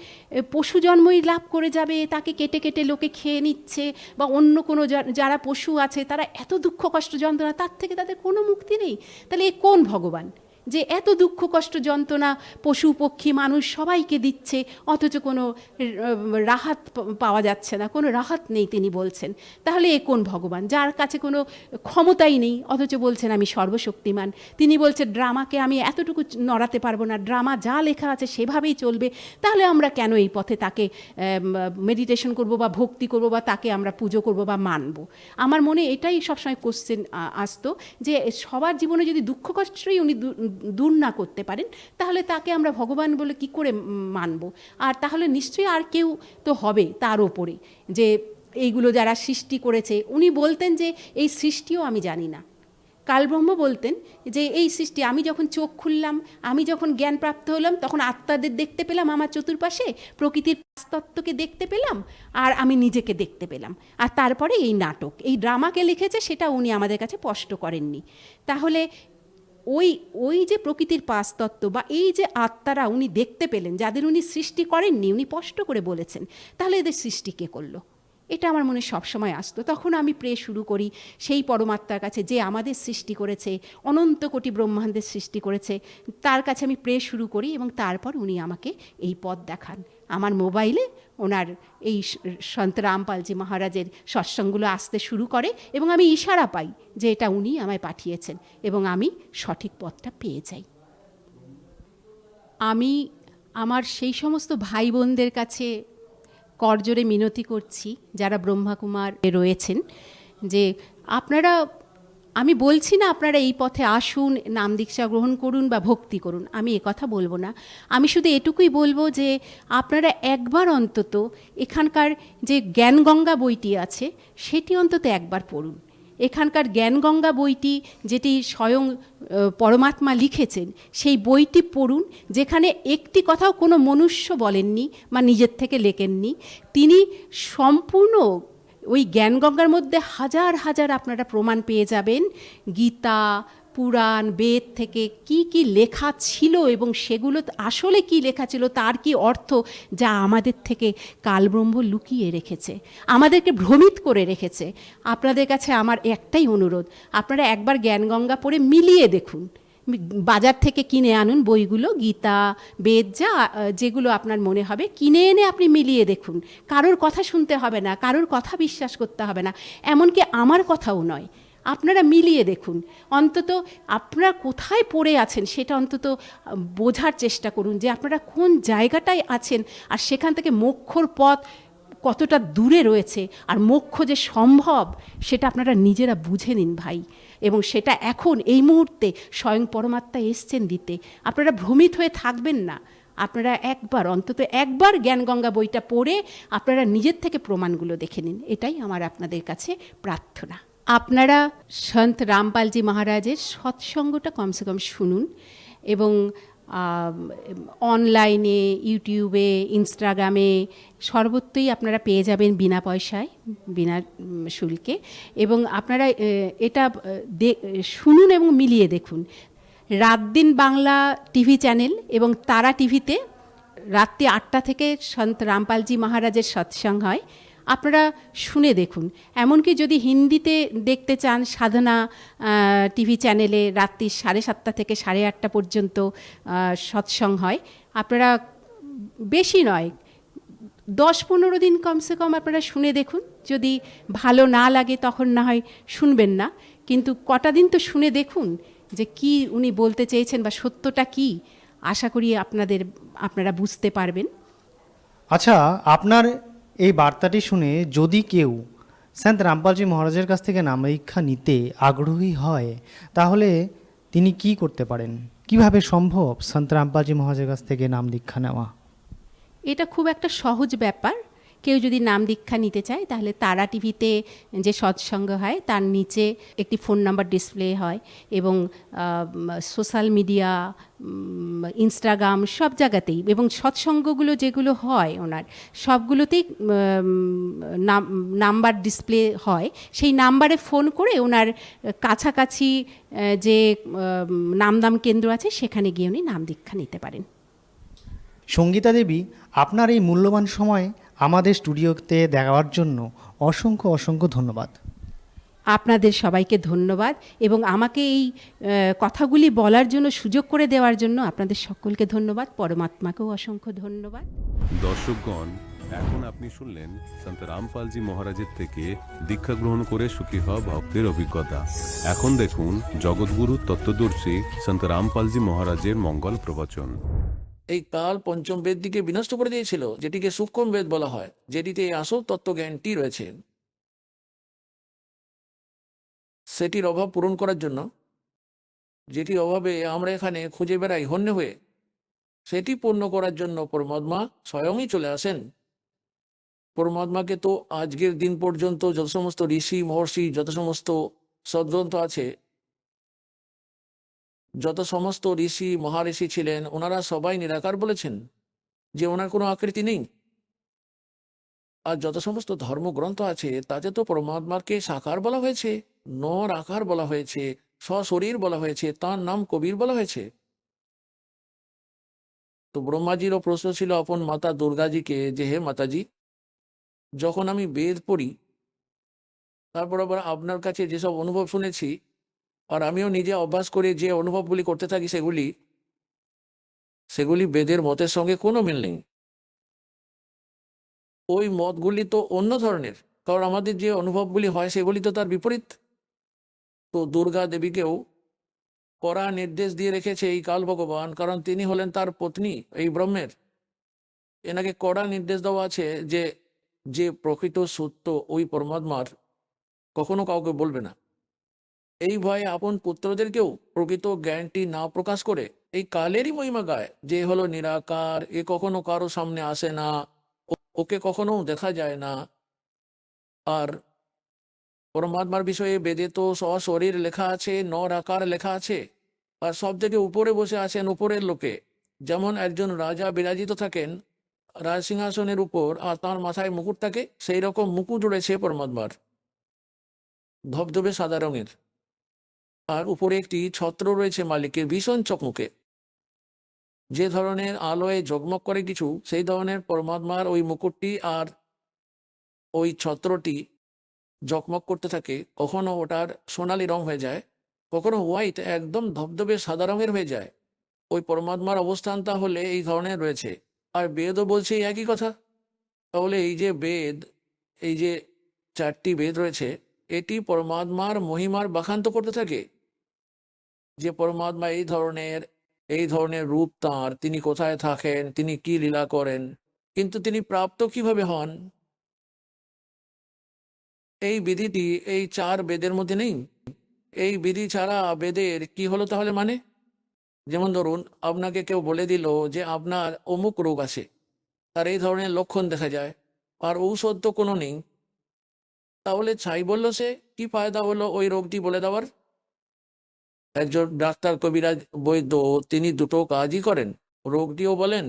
পশু জন্মই লাভ করে যাবে, তাকে কেটে কেটে লোকে খেয়ে নিচ্ছে, বা অন্য কোনো যারা পশু আছে তারা এত দুঃখ কষ্ট যন্ত্রণা, তার থেকে তাদের কোনো মুক্তি নেই। তাহলে এ কোন ভগবান যে এত দুঃখ কষ্ট যন্ত্রণা পশু পক্ষী মানুষ সবাইকে দিচ্ছে, অথচ কোনো রাহাত পাওয়া যাচ্ছে না, কোনো রাহাত নেই তিনি বলছেন? তাহলে এ কোন ভগবান যার কাছে কোনো ক্ষমতাই নেই, অথচ বলছেন আমি সর্বশক্তিমান? তিনি বলছেন ড্রামাকে আমি এতটুকু নড়াতে পারবো না, ড্রামা যা লেখা আছে সেভাবেই চলবে। তাহলে আমরা কেন এই পথে তাকে মেডিটেশন করব বা ভক্তি করব বা তাকে আমরা পুজো করব বা মানব? আমার মনে এটাই সবসময় কোশ্চেন আসতো, যে সবার জীবনে যদি দুঃখ কষ্টই উনি দূর না করতে পারেন, তাহলে তাকে আমরা ভগবান বলে কি করে মানব? আর তাহলে নিশ্চয়ই আর কেউ তো হবে তার ওপরে, যে এইগুলো যারা সৃষ্টি করেছে। উনি বলতেন যে এই সৃষ্টিও আমি জানি না। কালব্রহ্ম বলতেন যে এই সৃষ্টি, আমি যখন চোখ খুললাম, আমি যখন জ্ঞান প্রাপ্ত হলাম, তখন আত্মাদের দেখতে পেলাম আমার চতুর্পাশে, প্রকৃতির তত্ত্বকে দেখতে পেলাম, আর আমি নিজেকে দেখতে পেলাম। আর তারপরে এই নাটক, এই ড্রামাকে লিখেছে, সেটা উনি আমাদের কাছে স্পষ্ট করেননি। তাহলে ওই যে প্রকৃতির পাঁচতত্ত্ব বা এই যে আত্মারা উনি দেখতে পেলেন, যাদের উনি সৃষ্টি করেননি, উনি স্পষ্ট করে বলেছেন, তাহলে এদের সৃষ্টি কে করলো? এটা আমার মনে সবসময় আসতো। তখন আমি প্রে শুরু করি সেই পরমাত্মার কাছে, যে আমাদের সৃষ্টি করেছে, অনন্ত কোটি ব্রহ্মাণ্ডের সৃষ্টি করেছে, তার কাছে আমি প্রে শুরু করি, এবং তারপর উনি আমাকে এই পথ দেখান। আমার মোবাইলে ওনার এই সন্ত রামপালজি মহারাজের সৎসঙ্গগুলো আসতে শুরু করে, এবং আমি ইশারা পাই যে এটা উনি আমায় পাঠিয়েছেন, এবং আমি সঠিক পথটা পেয়ে যাই। আমি আমার সেই সমস্ত ভাই বোনদের কাছে করজোড়ে মিনতি করছি যারা ব্রহ্মাকুমার রয়েছেন, যে আপনারা আমি বলছি না আপনারা এই পথে আসুন, নাম দীক্ষা গ্রহণ করুন বা ভক্তি করুন, আমি কথা বলবো না। আমি শুধু এটুকুই বলবো যে আপনারা একবার অন্তত এখানকার যে জ্ঞানগঙ্গা বইটি আছে সেটি অন্তত একবার পড়ুন। এখানকার জ্ঞানগঙ্গা বইটি যেটি স্বয়ং পরমাত্মা লিখেছেন, সেই বইটি পড়ুন, যেখানে একটি কথাও কোনো মনুষ্য বলেননি বা নিজের থেকে লেখেননি। তিনি সম্পূর্ণ ওই জ্ঞানগঙ্গার মধ্যে হাজার হাজার আপনারা প্রমাণ পেয়ে যাবেন, গীতা, পুরাণ, বেদ থেকে কি কি লেখা ছিল এবং সেগুলো আসলে কি লেখা ছিল, তার কি অর্থ, যা আমাদের থেকে কালব্রহ্ম লুকিয়ে রেখেছে, আমাদেরকে ভ্রমিত করে রেখেছে। আপনাদের কাছে আমার একটাই অনুরোধ, আপনারা একবার জ্ঞানগঙ্গা পড়ে মিলিয়ে দেখুন, বাজার থেকে কিনে আনুন বইগুলো, গীতা, বেদ, যেগুলো আপনার মনে হবে কিনে এনে আপনি মিলিয়ে দেখুন। কারোর কথা শুনতে হবে না, কারোর কথা বিশ্বাস করতে হবে না, এমনকি আমার কথাও নয়। আপনারা মিলিয়ে দেখুন, অন্তত আপনারা কোথায় পড়ে আছেন সেটা অন্তত বোঝার চেষ্টা করুন, যে আপনারা কোন জায়গাটায় আছেন আর সেখান থেকে মোক্ষর পথ কতটা দূরে রয়েছে, আর মোক্ষ যে সম্ভব সেটা আপনারা নিজেরা বুঝে নিন ভাই। এবং সেটা এখন এই মুহূর্তে স্বয়ং পরমাত্মা এসছেন দিতে। আপনারা ভ্রমিত হয়ে থাকবেন না, আপনারা অন্তত একবার জ্ঞানগঙ্গা বইটা পড়ে আপনারা নিজের থেকে প্রমাণগুলো দেখে নিন, এটাই আমার আপনাদের কাছে প্রার্থনা। আপনারা সন্ত রামপালজি মহারাজের সৎসঙ্গটা কমসে কম শুনুন, এবং অনলাইনে, ইউটিউবে, ইনস্টাগ্রামে সর্বত্রই আপনারা পেয়ে যাবেন বিনা পয়সায়, বিনা শুল্কে। এবং আপনারা এটা শুনুন এবং মিলিয়ে দেখুন। রাত দিন বাংলা টিভি চ্যানেল এবং তারা টিভিতে রাত্রি 8টা থেকে সন্ত রামপালজি মহারাজের সৎসঙ্গ হয়, আপনারা শুনে দেখুন। এমনকি যদি হিন্দিতে দেখতে চান, সাধনা টিভি চ্যানেলে রাত্রি 7:30 থেকে 8:30 পর্যন্ত সৎসঙ্গ হয়। আপনারা বেশি নয়, 10-15 দিন কমসে কম আপনারা শুনে দেখুন। যদি ভালো না লাগে তখন না হয় শুনবেন না, কিন্তু কটা দিন তো শুনে দেখুন যে কি উনি বলতে চেয়েছেন বা সত্যটা কি। আশা করি আপনারা বুঝতে পারবেন। আচ্ছা, আপনার এই বার্তাটি শুনে যদি কেউ সন্ত রামপালজি মহারাজের কাছ থেকে নাম দীক্ষা নিতে আগ্রহী হয়, তাহলে তিনি কি করতে পারেন? কিভাবে সম্ভব সন্ত রামপালজি মহারাজের কাছ থেকে নাম দীক্ষা নেওয়া? এটা খুব একটা সহজ ব্যাপার। কেউ যদি নাম দীক্ষা নিতে চায় তাহলে তারা টিভিতে যে সৎসঙ্গ হয় তার নিচে একটি ফোন নাম্বার ডিসপ্লে হয়, এবং সোশ্যাল মিডিয়া, ইনস্টাগ্রাম সব জায়গাতেই, এবং সৎসঙ্গগুলো যেগুলো হয় ওনার সবগুলোতেই নাম্বার ডিসপ্লে হয়। সেই নাম্বারে ফোন করে ওনার কাছাকাছি যে নামদান কেন্দ্র আছে সেখানে গিয়ে উনি নাম দীক্ষা নিতে পারেন। সঙ্গীতা দেবী, আপনার এই মূল্যবান সময় আমাদের স্টুডিওতে দেওয়ার জন্য অসংখ্য অসংখ্য ধন্যবাদ। আপনাদের সবাইকে ধন্যবাদ, এবং আমাকে এই কথাগুলি বলার জন্য, সুযোগ করে দেওয়ার জন্য আপনাদের সকলকে ধন্যবাদ। পরমাত্মাকেও অসংখ্য ধন্যবাদ। দর্শকগণ, এখন আপনি শুনলেন সন্ত রামপালজি মহারাজের থেকে দীক্ষা গ্রহণ করে সুখী হওয়া ভক্তের অভিজ্ঞতা। এখন দেখুন জগৎগুরু তত্ত্বদর্শী সন্ত রামপালজি মহারাজের মঙ্গল প্রবচন। এই কাল পঞ্চম বেদটিকে বিনষ্ট করে দিয়েছিল, যেটিকে সূক্ষ্ম বেদ বলা হয়, যেটিতে এই আসল তত্ত্বজ্ঞানটি রয়েছে। সেটির অভাব পূরণ করার জন্য, যেটির অভাবে আমরা এখানে খুঁজে বেড়াই হন্যে হয়ে, সেটি পূর্ণ করার জন্য পরমাত্মা স্বয়ংই চলে আসেন। পরমাত্মাকে তো আজকের দিন পর্যন্ত যত সমস্ত ঋষি মহর্ষি, যত সমস্ত সদ্গ্রন্থ আছে, যত সমস্ত ঋষি মহাঋষি ছিলেন, ওনারা সবাই নিরাকার বলেছেন, যে ওনার কোনো আকৃতি নেই। আর যত সমস্ত ধর্মগ্রন্থ আছে তাতে তো পরমাত্মাকে সাকার বলা হয়েছে, নর আকার বলা হয়েছে, সশরীর বলা হয়েছে, তার নাম কবির বলা হয়েছে। তো ব্রহ্মাজিরও প্রশ্ন ছিল আপন মাতা দুর্গাজিকে, যে হে মাতাজি, যখন আমি বেদ পড়ি, তারপর আবার আপনার কাছে যেসব অনুভব শুনেছি, আর আমিও নিজে অভ্যাস করে যে অনুভবগুলি করতে থাকি, সেগুলি বেদের মতের সঙ্গে কোনো মিল নেই। ওই মতগুলি তো অন্য ধরনের, কারণ আমাদের যে অনুভবগুলি হয় সেগুলি তো তার বিপরীত। তো দুর্গা দেবীকেও কড়া নির্দেশ দিয়ে রেখেছে এই কাল ভগবান, কারণ তিনি হলেন তার পত্নী, এই ব্রহ্মের। এনাকে কড়া নির্দেশ দেওয়া আছে যে যে প্রকৃত সত্য ওই পরমাত্মার, কখনো কাউকে বলবে না। এই ভয়ে আপন পুত্রদেরকেও প্রকৃত জ্ঞানটি না প্রকাশ করে এই কালেরই মহিমা গায়, যে হলো নিরাকার, এ কখনো কারো সামনে আসে না, ওকে কখনো দেখা যায় না। আর পরমাত্মার বিষয়ে বেদে তো সশরীর লেখা আছে, নর আকার লেখা আছে, আর সব থেকে উপরে বসে আছেন উপরের লোকে। যেমন একজন রাজা বিরাজিত থাকেন রাজসিংহাসনের উপর আর তার মাথায় মুকুট থাকে, সেই রকম মুকুট রয়েছে পরমাত্মার, ধবধবে সাদা রঙের। আর উপরে একটি ছত্র রয়েছে মালিকের, ভীষণ চকমকে, যে ধরনের আলোয় ঝকমক করে কিছু, সেই ধরনের পরমাত্মার ওই মুকুটটি আর ওই ছত্রটি ঝকমক করতে থাকে। কখনো ওটার সোনালি রং হয়ে যায়, কখনো হোয়াইট একদম ধবধবে সাদা রঙের হয়ে যায়। ওই পরমাত্মার অবস্থান তাহলে এই ধরনের রয়েছে। আর বেদও বলছে এই একই কথা। তাহলে এই যে বেদ, এই যে 4টি বেদ রয়েছে, এটি পরমাত্মার মহিমার বাখান্ত করতে থাকে, যে পরমাত্মা এই ধরনের রূপ তাঁর, তিনি কোথায় থাকেন, তিনি কি লীলা করেন, কিন্তু তিনি প্রাপ্ত কিভাবে হন। এই বিধিটি এই 4 বেদের মধ্যে নেই। এই বিধি ছাড়া বেদের কি হলো তাহলে মানে? যেমন ধরুন, আপনাকে কেউ বলে দিল যে আপনার অমুক রোগ আছে, তার এই ধরনের লক্ষণ দেখা যায়, আর ঔষধ তো কোনো নেই, তাহলে ছাই বলল সে, কি ফায়দা হলো ওই রোগটি বলে দেওয়ার? একজন ডাক্তার, কবিরাজ, বৈদ্য, তিনি দুটো কাজই করেন, রোগটিও বলেন,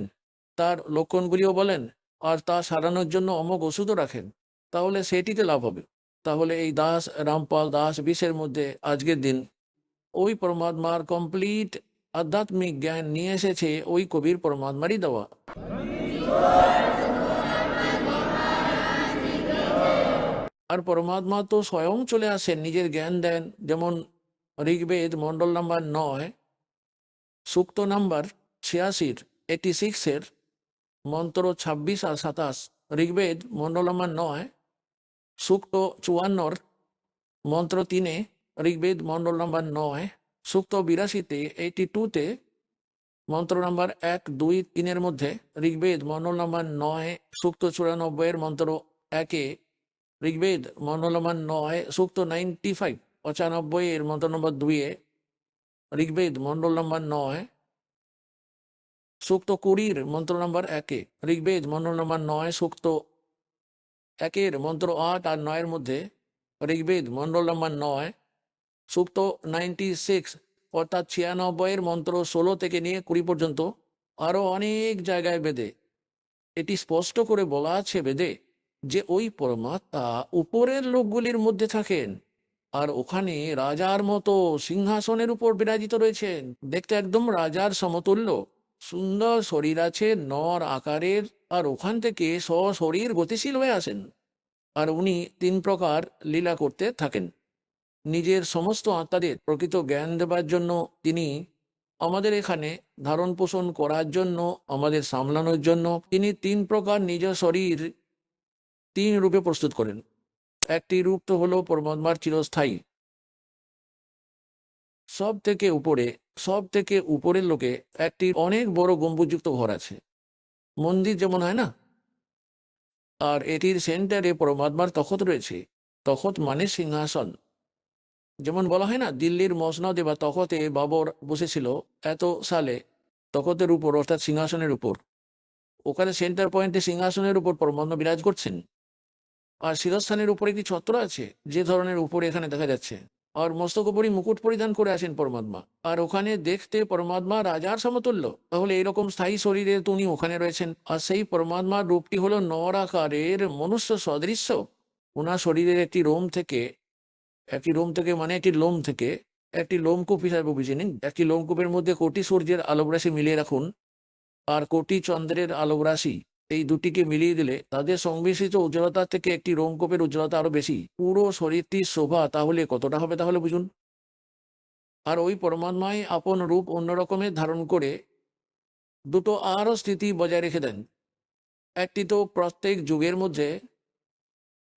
তার লক্ষণগুলিও বলেন, আর তা সারানোর জন্য অমোঘ ওষুধও রাখেন। তাহলে সেটিতে লাভ হবে। তাহলে এই দাস রামপাল দাস বিশের মধ্যে আজকের দিন ওই পরমাত্মার কমপ্লিট আধ্যাত্মিক জ্ঞান নিয়ে এসেছে, ওই কবির পরমাত্মারই দেওয়া। আর পরমাত্মা তো স্বয়ং চলে আসেন, নিজের জ্ঞান দেন। যেমন ঋগ্বেদ মণ্ডল নাম্বার 9, সূক্ত নাম্বার 86, 86-এর মন্ত্র 26 আর 27। ঋগ্বেদ মণ্ডল নাম্বার 9, সূক্ত 54, মন্ত্র 3-এ। ঋগ্বেদ মণ্ডল নাম্বার 9, সূক্ত 82-তে, 82-তে, মন্ত্র নাম্বার 1, 2, 3-এর মধ্যে। ঋগ্বেদ মণ্ডল নাম্বার 9, সূক্ত 94-এর মন্ত্র 1-এ। ঋগ্বেদ মণ্ডল নাম্বার 9, সূক্ত 95, 95-এর মন্ত্র নম্বর 2-এ। ঋগ্বেদ মণ্ডল নাম্বার 9, সূক্ত 20-এর মন্ত্র নাম্বার 1-এ। ঋগ্বেদ মণ্ডল নাম্বার 9, সূক্ত 1-এর মন্ত্র 8 আর 9-এর মধ্যে। ঋগ্বেদ মণ্ডল নাম্বার 9, সূক্ত 96 অর্থাৎ 96-এর মন্ত্র 16 থেকে নিয়ে 20 পর্যন্ত। আরও অনেক জায়গায় বেদে এটি স্পষ্ট করে বলা আছে বেদে, যে ওই পরমাত্মা উপরের লোকগুলির মধ্যে থাকেন, আর ওখানে রাজার মতো সিংহাসনের উপর বিরাজিত রয়েছেন। দেখতে একদম রাজার সমতুল্য, সুন্দর শরীর আছে, নর আকারের, আর ওখান থেকে সশরীর গতিশীল হয়ে আসেন। আর উনি 3 প্রকার লীলা করতে থাকেন। নিজের সমস্ত আত্মাদের প্রকৃত জ্ঞান দেবার জন্য তিনি আমাদের এখানে ধারণ পোষণ করার জন্য, আমাদের সামলানোর জন্য তিনি 3 প্রকার নিজ শরীর 3 রূপে প্রস্তুত করেন। একটি রূপ তো হলো পরমাত্মার চিরস্থায়ী। সব থেকে উপরের লোকে একটি অনেক বড় গম্বুজযুক্ত ঘর আছে, মন্দির যেমন হয় না, আর এটির সেন্টারে পরমাত্মার তখত রয়েছে। তখত মানে সিংহাসন। যেমন বলা হয় না, দিল্লির মসনদে বা তখতে বাবর বসেছিল এত সালে, তখতের উপর অর্থাৎ সিংহাসনের উপর। ওখানে সেন্টার পয়েন্টে সিংহাসনের উপর পরমাত্মা বিরাজ করছেন, আর শিরস্থানের উপর একটি ছত্র আছে, যে ধরনের উপরে এখানে দেখা যাচ্ছে। আর মস্তক উপরই মুকুট পরিধান করে আসেন পরমাত্মা, আর ওখানে দেখতে পরমাত্মা রাজার সমতুল্য। তাহলে এরকম স্থায়ী শরীরে তো উনি ওখানে রয়েছেন। আর সেই পরমাত্মার রূপটি হলো নর আকারের মনুষ্য সদৃশ্য। ওনার শরীরের একটি লোম থেকে মানে একটি লোম থেকে, একটি লোমকূপ হিসাবে বুঝে নিন। একটি লোমকূপের মধ্যে কোটি সূর্যের আলোকরাশি মিলিয়ে রাখুন, আর কোটি চন্দ্রের আলোকরাশি, এই দুটিকে মিলিয়ে দিলে তাদের সংমিশ্রিত উজ্জ্বলতা থেকে একটি লোমকূপের উজ্জ্বলতা আরো বেশি। পুরো শরীরটির শোভা তাহলে কতটা হবে তাহলে বুঝুন। আর ওই পরমাত্মাই আপন রূপ অন্য রকমের ধারণ করে দুটো আরও স্থিতি বজায় রেখে দেন। একটি তো প্রত্যেক যুগের মধ্যে,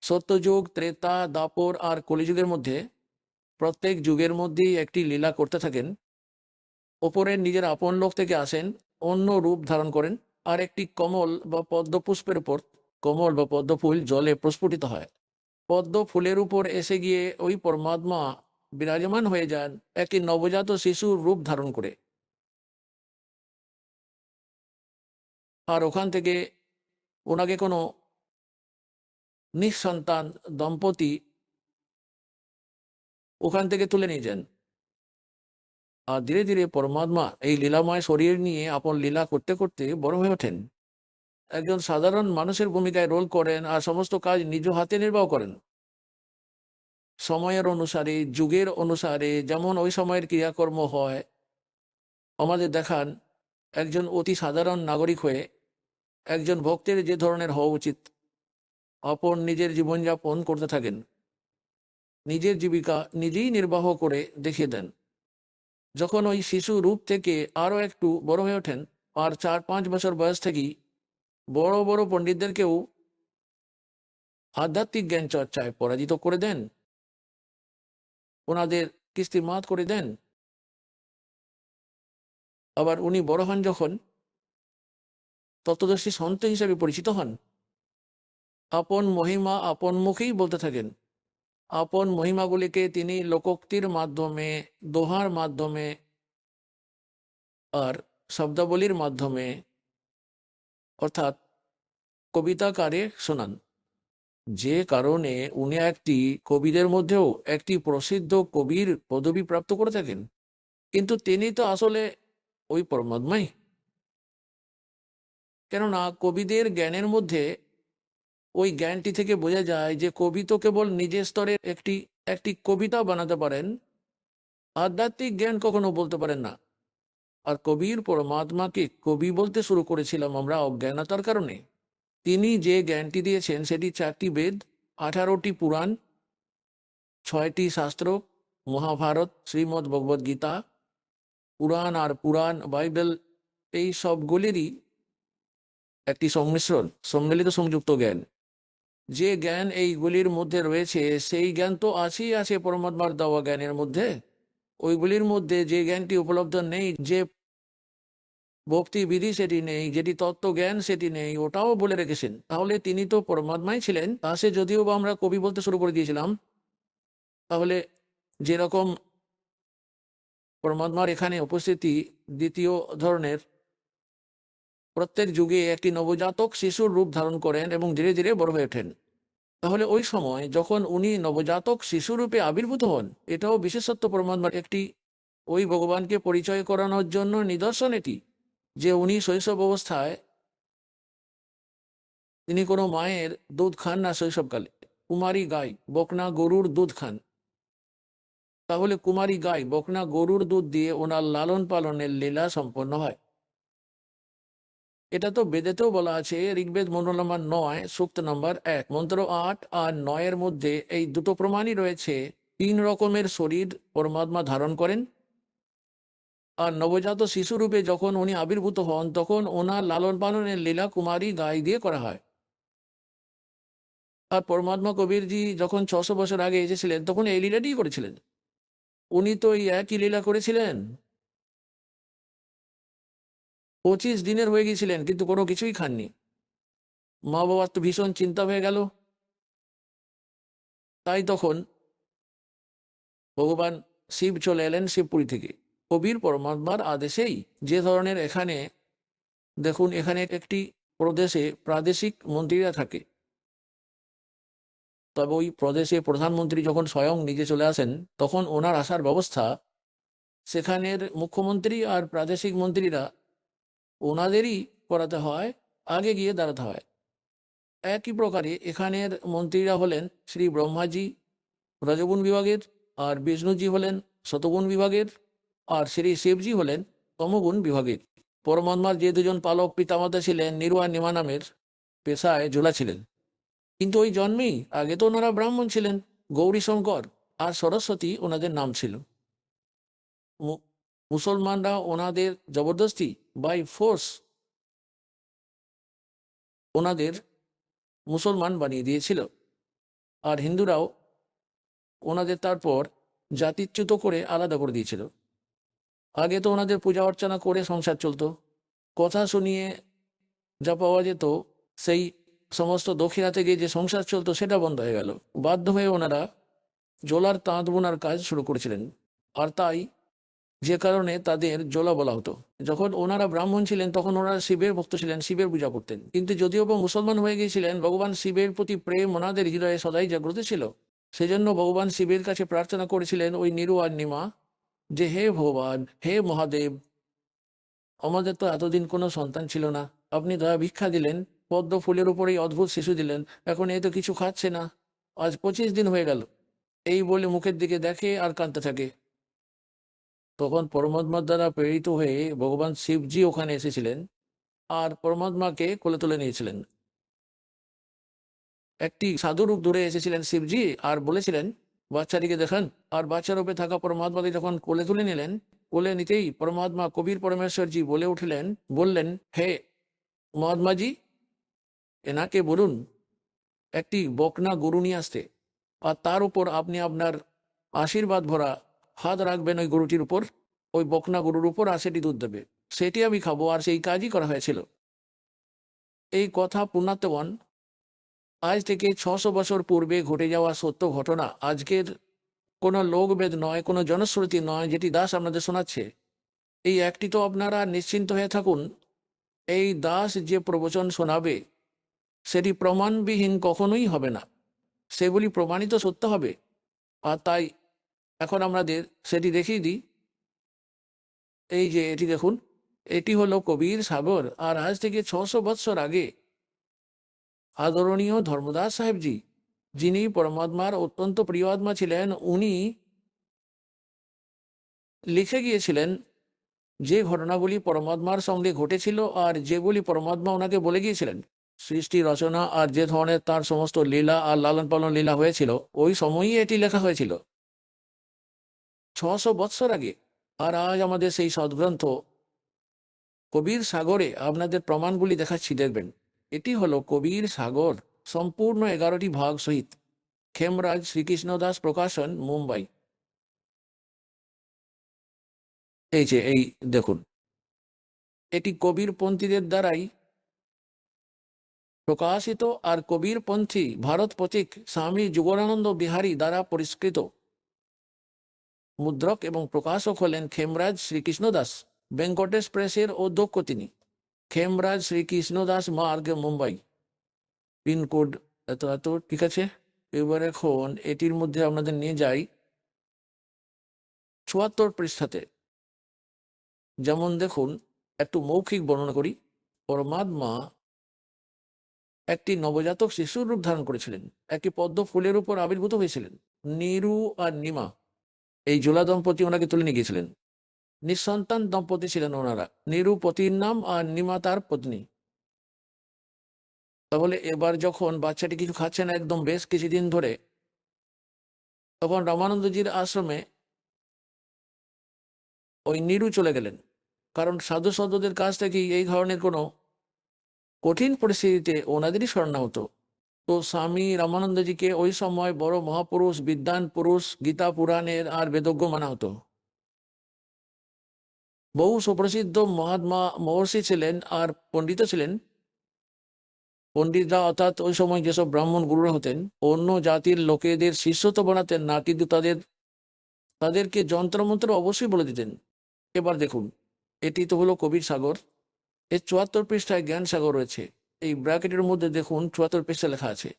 সত্যযুগ, ত্রেতা, দাপর আর কলিযুগের মধ্যে, প্রত্যেক যুগের মধ্যেই একটি লীলা করতে থাকেন। ওপরের নিজের আপন লোক থেকে আসেন, অন্য রূপ ধারণ করেন, আর একটি কমল বা পদ্ম পুষ্পের উপর, কমল বা পদ্ম ফুল জলে প্রস্ফুটিত হয়। পদ্ম ফুলের উপর এসে গিয়ে ওই পরমাত্মা বিরাজমান হয়ে যান একটি নবজাত শিশুর রূপ ধারণ করে। আর ওখান থেকে ওনাকে কোনো নিঃসন্তান দম্পতি ওখান থেকে তুলে নিয়ে যান। আর ধীরে ধীরে পরমাত্মা এই লীলাময় শরীর নিয়ে আপন লীলা করতে করতে বড় হয়ে ওঠেন। একজন সাধারণ মানুষের ভূমিকায় রোল করেন আর সমস্ত কাজ নিজ হাতে নির্বাহ করেন। সময়ের অনুসারে, যুগের অনুসারে যেমন ওই সময়ের ক্রিয়াকর্ম হয়, আমাদের দেখান একজন অতি সাধারণ নাগরিক হয়ে একজন ভক্তের যে ধরনের হওয়া উচিত, আপন নিজের জীবনযাপন করতে থাকেন, নিজের জীবিকা নিজেই নির্বাহ করে দেখিয়ে দেন। যখন ওই শিশু রূপ থেকে আরও একটু বড় হয়ে ওঠেন, আর 4-5 বছর বয়স থেকেই বড় বড় পণ্ডিতদেরকেও আধ্যাত্মিক জ্ঞান চর্চায় পরাজিত করে দেন, ওনাদের কিস্তিমাত করে দেন। আবার উনি বড় হন যখন, তত্ত্বদর্শী সন্ত হিসেবে পরিচিত হন, আপন মহিমা আপন মুখেই বলতে থাকেন। আপন মহিমাগুলিকে তিনি লোকোক্তির মাধ্যমে, দোহার মাধ্যমে আর শব্দাবলীর মাধ্যমে অর্থাৎ কবিতাকারে শোনান। যে কারণে উনি একটি কবিদের মধ্যেও একটি প্রসিদ্ধ কবির পদবি প্রাপ্ত করে থাকেন। কিন্তু তিনি তো আসলে ওই পরমাত্মাই। কেননা কবিদের জ্ঞানের মধ্যে ওই জ্ঞানটি থেকে বোঝা যায় যে কবি তো কেবল নিজের স্তরের একটি কবিতা বানাতে পারেন, আধ্যাত্মিক জ্ঞান কখনো বলতে পারেন না। আর কবির পরমাত্মাকে কবি বলতে শুরু করেছিলাম আমরা অজ্ঞানতার কারণে। তিনি যে জ্ঞানটি দিয়েছেন সেটি 4টি বেদ, 18টি পুরাণ, 6টি শাস্ত্র, মহাভারত, শ্রীমদ্ ভগবদ্ গীতা, পুরাণ আর পুরাণ, বাইবেল, এই সবগুলিরই একটি সংমিশ্রণ, সম্মিলিত সংযুক্ত জ্ঞান। যে জ্ঞান এইগুলির মধ্যে রয়েছে সেই জ্ঞান তো আছেই আছে পরমাত্মার দেওয়া জ্ঞানের মধ্যে। ওইগুলির মধ্যে যে জ্ঞানটি উপলব্ধ নেই, যে ভক্তি বিধি সেটি নেই, যেটি তত্ত্বজ্ঞান সেটি নেই, ওটাও বলে রেখেছেন। তাহলে তিনি তো পরমাত্মাই ছিলেন। তা সে যদিও বা আমরা কবি বলতে শুরু করে দিয়েছিলাম, তাহলে যেরকম পরমাত্মার এখানে উপস্থিতি দ্বিতীয় ধরনের, প্রত্যেক যুগে একটি নবজাতক শিশুর রূপ ধারণ করেন এবং ধীরে ধীরে বড় হয়ে ওঠেন। তাহলে ওই সময় যখন উনি নবজাতক শিশুরূপে আবির্ভূত হন, এটাও বিশেষত্ব পরমাত্মার একটি, ওই ভগবানকে পরিচয় করানোর জন্য নিদর্শন এটি, যে উনি শৈশব অবস্থায় তিনি কোনো মায়ের দুধ খান না। শৈশবকালে কুমারী গাই, বকনা গরুর দুধ খান। তাহলে কুমারী গাই, বকনা গরুর দুধ দিয়ে ওনার লালন পালনের লীলা সম্পন্ন হয়। এটা তো বেদেতেও বলা আছে, ঋগ্বেদ মন্ডল নম্বর 9 সূক্ত নম্বর 1 মন্ত্র 8 আর 9-এর মধ্যে এই দুটো প্রমাণই রয়েছে। 3 রকমের শরীর পরমাত্মা ধারণ করেন, আর নবজাত শিশুরূপে যখন উনি আবির্ভূত হন তখন ওনার লালন পালনের লীলা কুমারী গাই দিয়ে করা হয়। আর পরমাত্মা কবিরজি যখন 600 বছর আগে এসেছিলেন তখন এই লীলাটিই করেছিলেন। উনি তো এই একই লীলা করেছিলেন। 25 দিনের হয়ে গিয়েছিলেন কিন্তু কোনো কিছুই খাননি। মা বাবার তো ভীষণ চিন্তা হয়ে গেল। তাই তখন ভগবান শিব চলে এলেন শিবপুরী থেকে কবির পরমাত্মার আদেশেই। যে ধরনের এখানে দেখুন, এখানে একটি প্রদেশে প্রাদেশিক মন্ত্রীরা থাকে, তবে ওই প্রদেশে প্রধানমন্ত্রী যখন স্বয়ং নিজে চলে আসেন তখন ওনার আসার ব্যবস্থা সেখানের মুখ্যমন্ত্রী আর প্রাদেশিক মন্ত্রীরা ওনাদেরই করাতে হয়, আগে গিয়ে দাঁড়াতে হয়। একই প্রকারে এখানের মন্ত্রীরা হলেন শ্রী ব্রহ্মাজি রজগুণ বিভাগের, আর বিষ্ণুজি হলেন শতগুণ বিভাগের, আর শ্রী শিবজি হলেন তমগুণ বিভাগের। পরমাত্মার যে দুজন পালক পিতামাতা ছিলেন নিরু আর নিমা নামের পেশায় ঝোলা ছিলেন, কিন্তু ওই জন্মেই আগে তো ওনারা ব্রাহ্মণ ছিলেন। গৌরী শঙ্কর আর সরস্বতী ওনাদের নাম ছিল। মুসলমানরা ওনাদের জবরদস্তি বাই ফোর্স ওনাদের মুসলমান বানিয়ে দিয়েছিল, আর হিন্দুরাও ওনাদের তারপর জাতিচ্যুত করে আলাদা করে দিয়েছিল। আগে তো ওনাদের পূজা অর্চনা করে সংসার চলতো, কথা শুনিয়ে যা পাওয়া যেত সেই সমস্ত দক্ষিণা থেকে যে সংসার চলতো সেটা বন্ধ হয়ে গেল। বাধ্য হয়ে ওনারা জোলার তাঁত বোনার কাজ শুরু করেছিলেন, আর তাই যে কারণে তাদের জোলা বলা হতো। যখন ওনারা ব্রাহ্মণ ছিলেন তখন ওনারা শিবের ভক্ত ছিলেন, শিবের পূজা করতেন। কিন্তু যদিও বা মুসলমান হয়ে গিয়েছিলেন, ভগবান শিবের প্রতি প্রেম ওনাদের হৃদয়ে সদাই জাগ্রত ছিল। সেজন্য ভগবান শিবের কাছে প্রার্থনা করেছিলেন ওই নিরু আর নিমা, যে হে ভগবান, হে মহাদেব, আমাদের তো এতদিন কোনো সন্তান ছিল না, আপনি দয়া ভিক্ষা দিলেন, পদ্ম ফুলের উপরেই অদ্ভুত শিশু দিলেন, এখন এ তো কিছু খাচ্ছে না, আজ 25 দিন হয়ে গেল। এই বলে মুখের দিকে দেখে আর কাঁদতে থাকে। তখন পরমাত্মার দ্বারা প্রেরিত হয়ে ভগবান শিবজি ওখানে এসেছিলেন আর পরমাত্মাকে কোলে তুলে নিয়েছিলেন। একটি সাধুরূপ ধরে এসেছিলেন শিবজি আর বলেছিলেন বাচ্চাটিকে দেখান। আর বাচ্চার রূপে থাকা পরমাত্মাকে যখন কোলে তুলে নিলেন, কোলে নিতেই পরমাত্মা কবির পরমেশ্বরজি বলে উঠলেন, বললেন, হে মহাত্মাজি, এনাকে বলুন একটি বকনা গরু নিয়ে আসতে, আর তার উপর আপনি আপনার আশীর্বাদ ভরা হাত রাখবেন ওই গরুটির উপর, ওই বকনা গরুর উপর, আর সেটি দুধ দেবে, সেটি আমি খাবো। আর সেই কাজই করা হয়েছিল। এই কথা পুণ্যার্থগণ, আজ থেকে 600 বছর পূর্বে ঘটে যাওয়া সত্য ঘটনা, আজকের কোনো লোকবেদ নয়, কোনো জনশ্রুতি নয় যেটি দাস আপনাদের শোনাচ্ছে। এই একটি তো আপনারা নিশ্চিন্ত হয়ে থাকুন, এই দাস যে প্রবচন শোনাবে সেটি প্রমাণবিহীন কখনোই হবে না, সেগুলি প্রমাণিত সত্য হবে। আর তাই এখন আমাদের সেটি দেখিয়ে দিই। এই যে এটি দেখুন, এটি হলো কবির সাগর। আর আজ থেকে 600 বৎসর আগে আদরণীয় ধর্মদাস সাহেবজি, যিনি পরমাত্মার অত্যন্ত প্রিয় আত্মা ছিলেন, উনি লিখে গিয়েছিলেন যে ঘটনাগুলি পরমাত্মার সঙ্গে ঘটেছিল আর যেগুলি পরমাত্মা ওনাকে বলে গিয়েছিলেন। সৃষ্টি রচনা আর যে ধরনের তার সমস্ত লীলা আর লালন পালন লীলা হয়েছিল, ওই সময়ই এটি লেখা হয়েছিল 600 বৎসর আগে। আর আজ আমাদের সেই সদ্গ্রন্থ কবির সাগরে আপনাদের প্রমাণগুলি দেখাচ্ছি, দেখবেন। এটি হলো কবির সাগর, সম্পূর্ণ 11টি ভাগ সহিত। খেমরাজ শ্রীকৃষ্ণ দাস প্রকাশন, মুম্বাই। এই যে এই দেখুন, এটি কবির পন্থীদের দ্বারাই প্রকাশিত আর কবির পন্থী ভারত পথিক স্বামী যুগলানন্দ বিহারী দ্বারা পরিষ্কৃত। মুদ্রক এবং প্রকাশক হলেন খেমরাজ শ্রীকৃষ্ণ দাস। বেঙ্কটেশ প্রেসের অধ্যক্ষ তিনি। খেমরাজ শ্রীকৃষ্ণ দাস মার্গ, মুম্বাই। পিনকোড এত এত, ঠিক আছে। এবার এখন এটির মধ্যে আপনাদের নিয়ে যাই 74 পৃষ্ঠাতে। যেমন দেখুন, একটু মৌখিক বর্ণনা করি। পরমাত্মা একটি নবজাতক শিশুর রূপ ধারণ করেছিলেন, একটি পদ্ম ফুলের উপর আবির্ভূত হয়েছিলেন। নিরু আর নিমা এই জোলা দম্পতি ওনাকে তুলে নিয়ে গিয়েছিলেন। নিঃসন্তান দম্পতি ছিলেন ওনারা। নিরু পতির নাম আর নিমা তার পত্নী। তাহলে এবার যখন বাচ্চাটি কিছু খাচ্ছে না একদম বেশ কিছুদিন ধরে, তখন রামানন্দজির আশ্রমে ওই নিরু চলে গেলেন। কারণ সাধু সন্তদের কাছ থেকেই এই ধরনের কোনো কঠিন পরিস্থিতিতে ওনাদেরই স্মরণ হতো। তো স্বামী রামানন্দজিকে ওই সময় বড় মহাপুরুষ, বিদ্বান পুরুষ, গীতা পুরাণের আর বেদজ্ঞ মানা হতো। বহু সুপ্রসিদ্ধ মহাত্মা মহর্ষি ছিলেন আর পণ্ডিত ছিলেন। পণ্ডিতরা অর্থাৎ ওই সময় যেসব ব্রাহ্মণ গুরুরা হতেন, অন্য জাতির লোকেদের শিষ্য তো বানাতেন না, কিন্তু তাদেরকে যন্ত্রমন্ত্র অবশ্যই বলে দিতেন। এবার দেখুন, এটি তো হলো কবির সাগর। এর 74 পৃষ্ঠায় জ্ঞান সাগর রয়েছে। এই ব্র্যাকেটের মধ্যে দেখুন 74 পৃষ্ঠা লেখা আছে।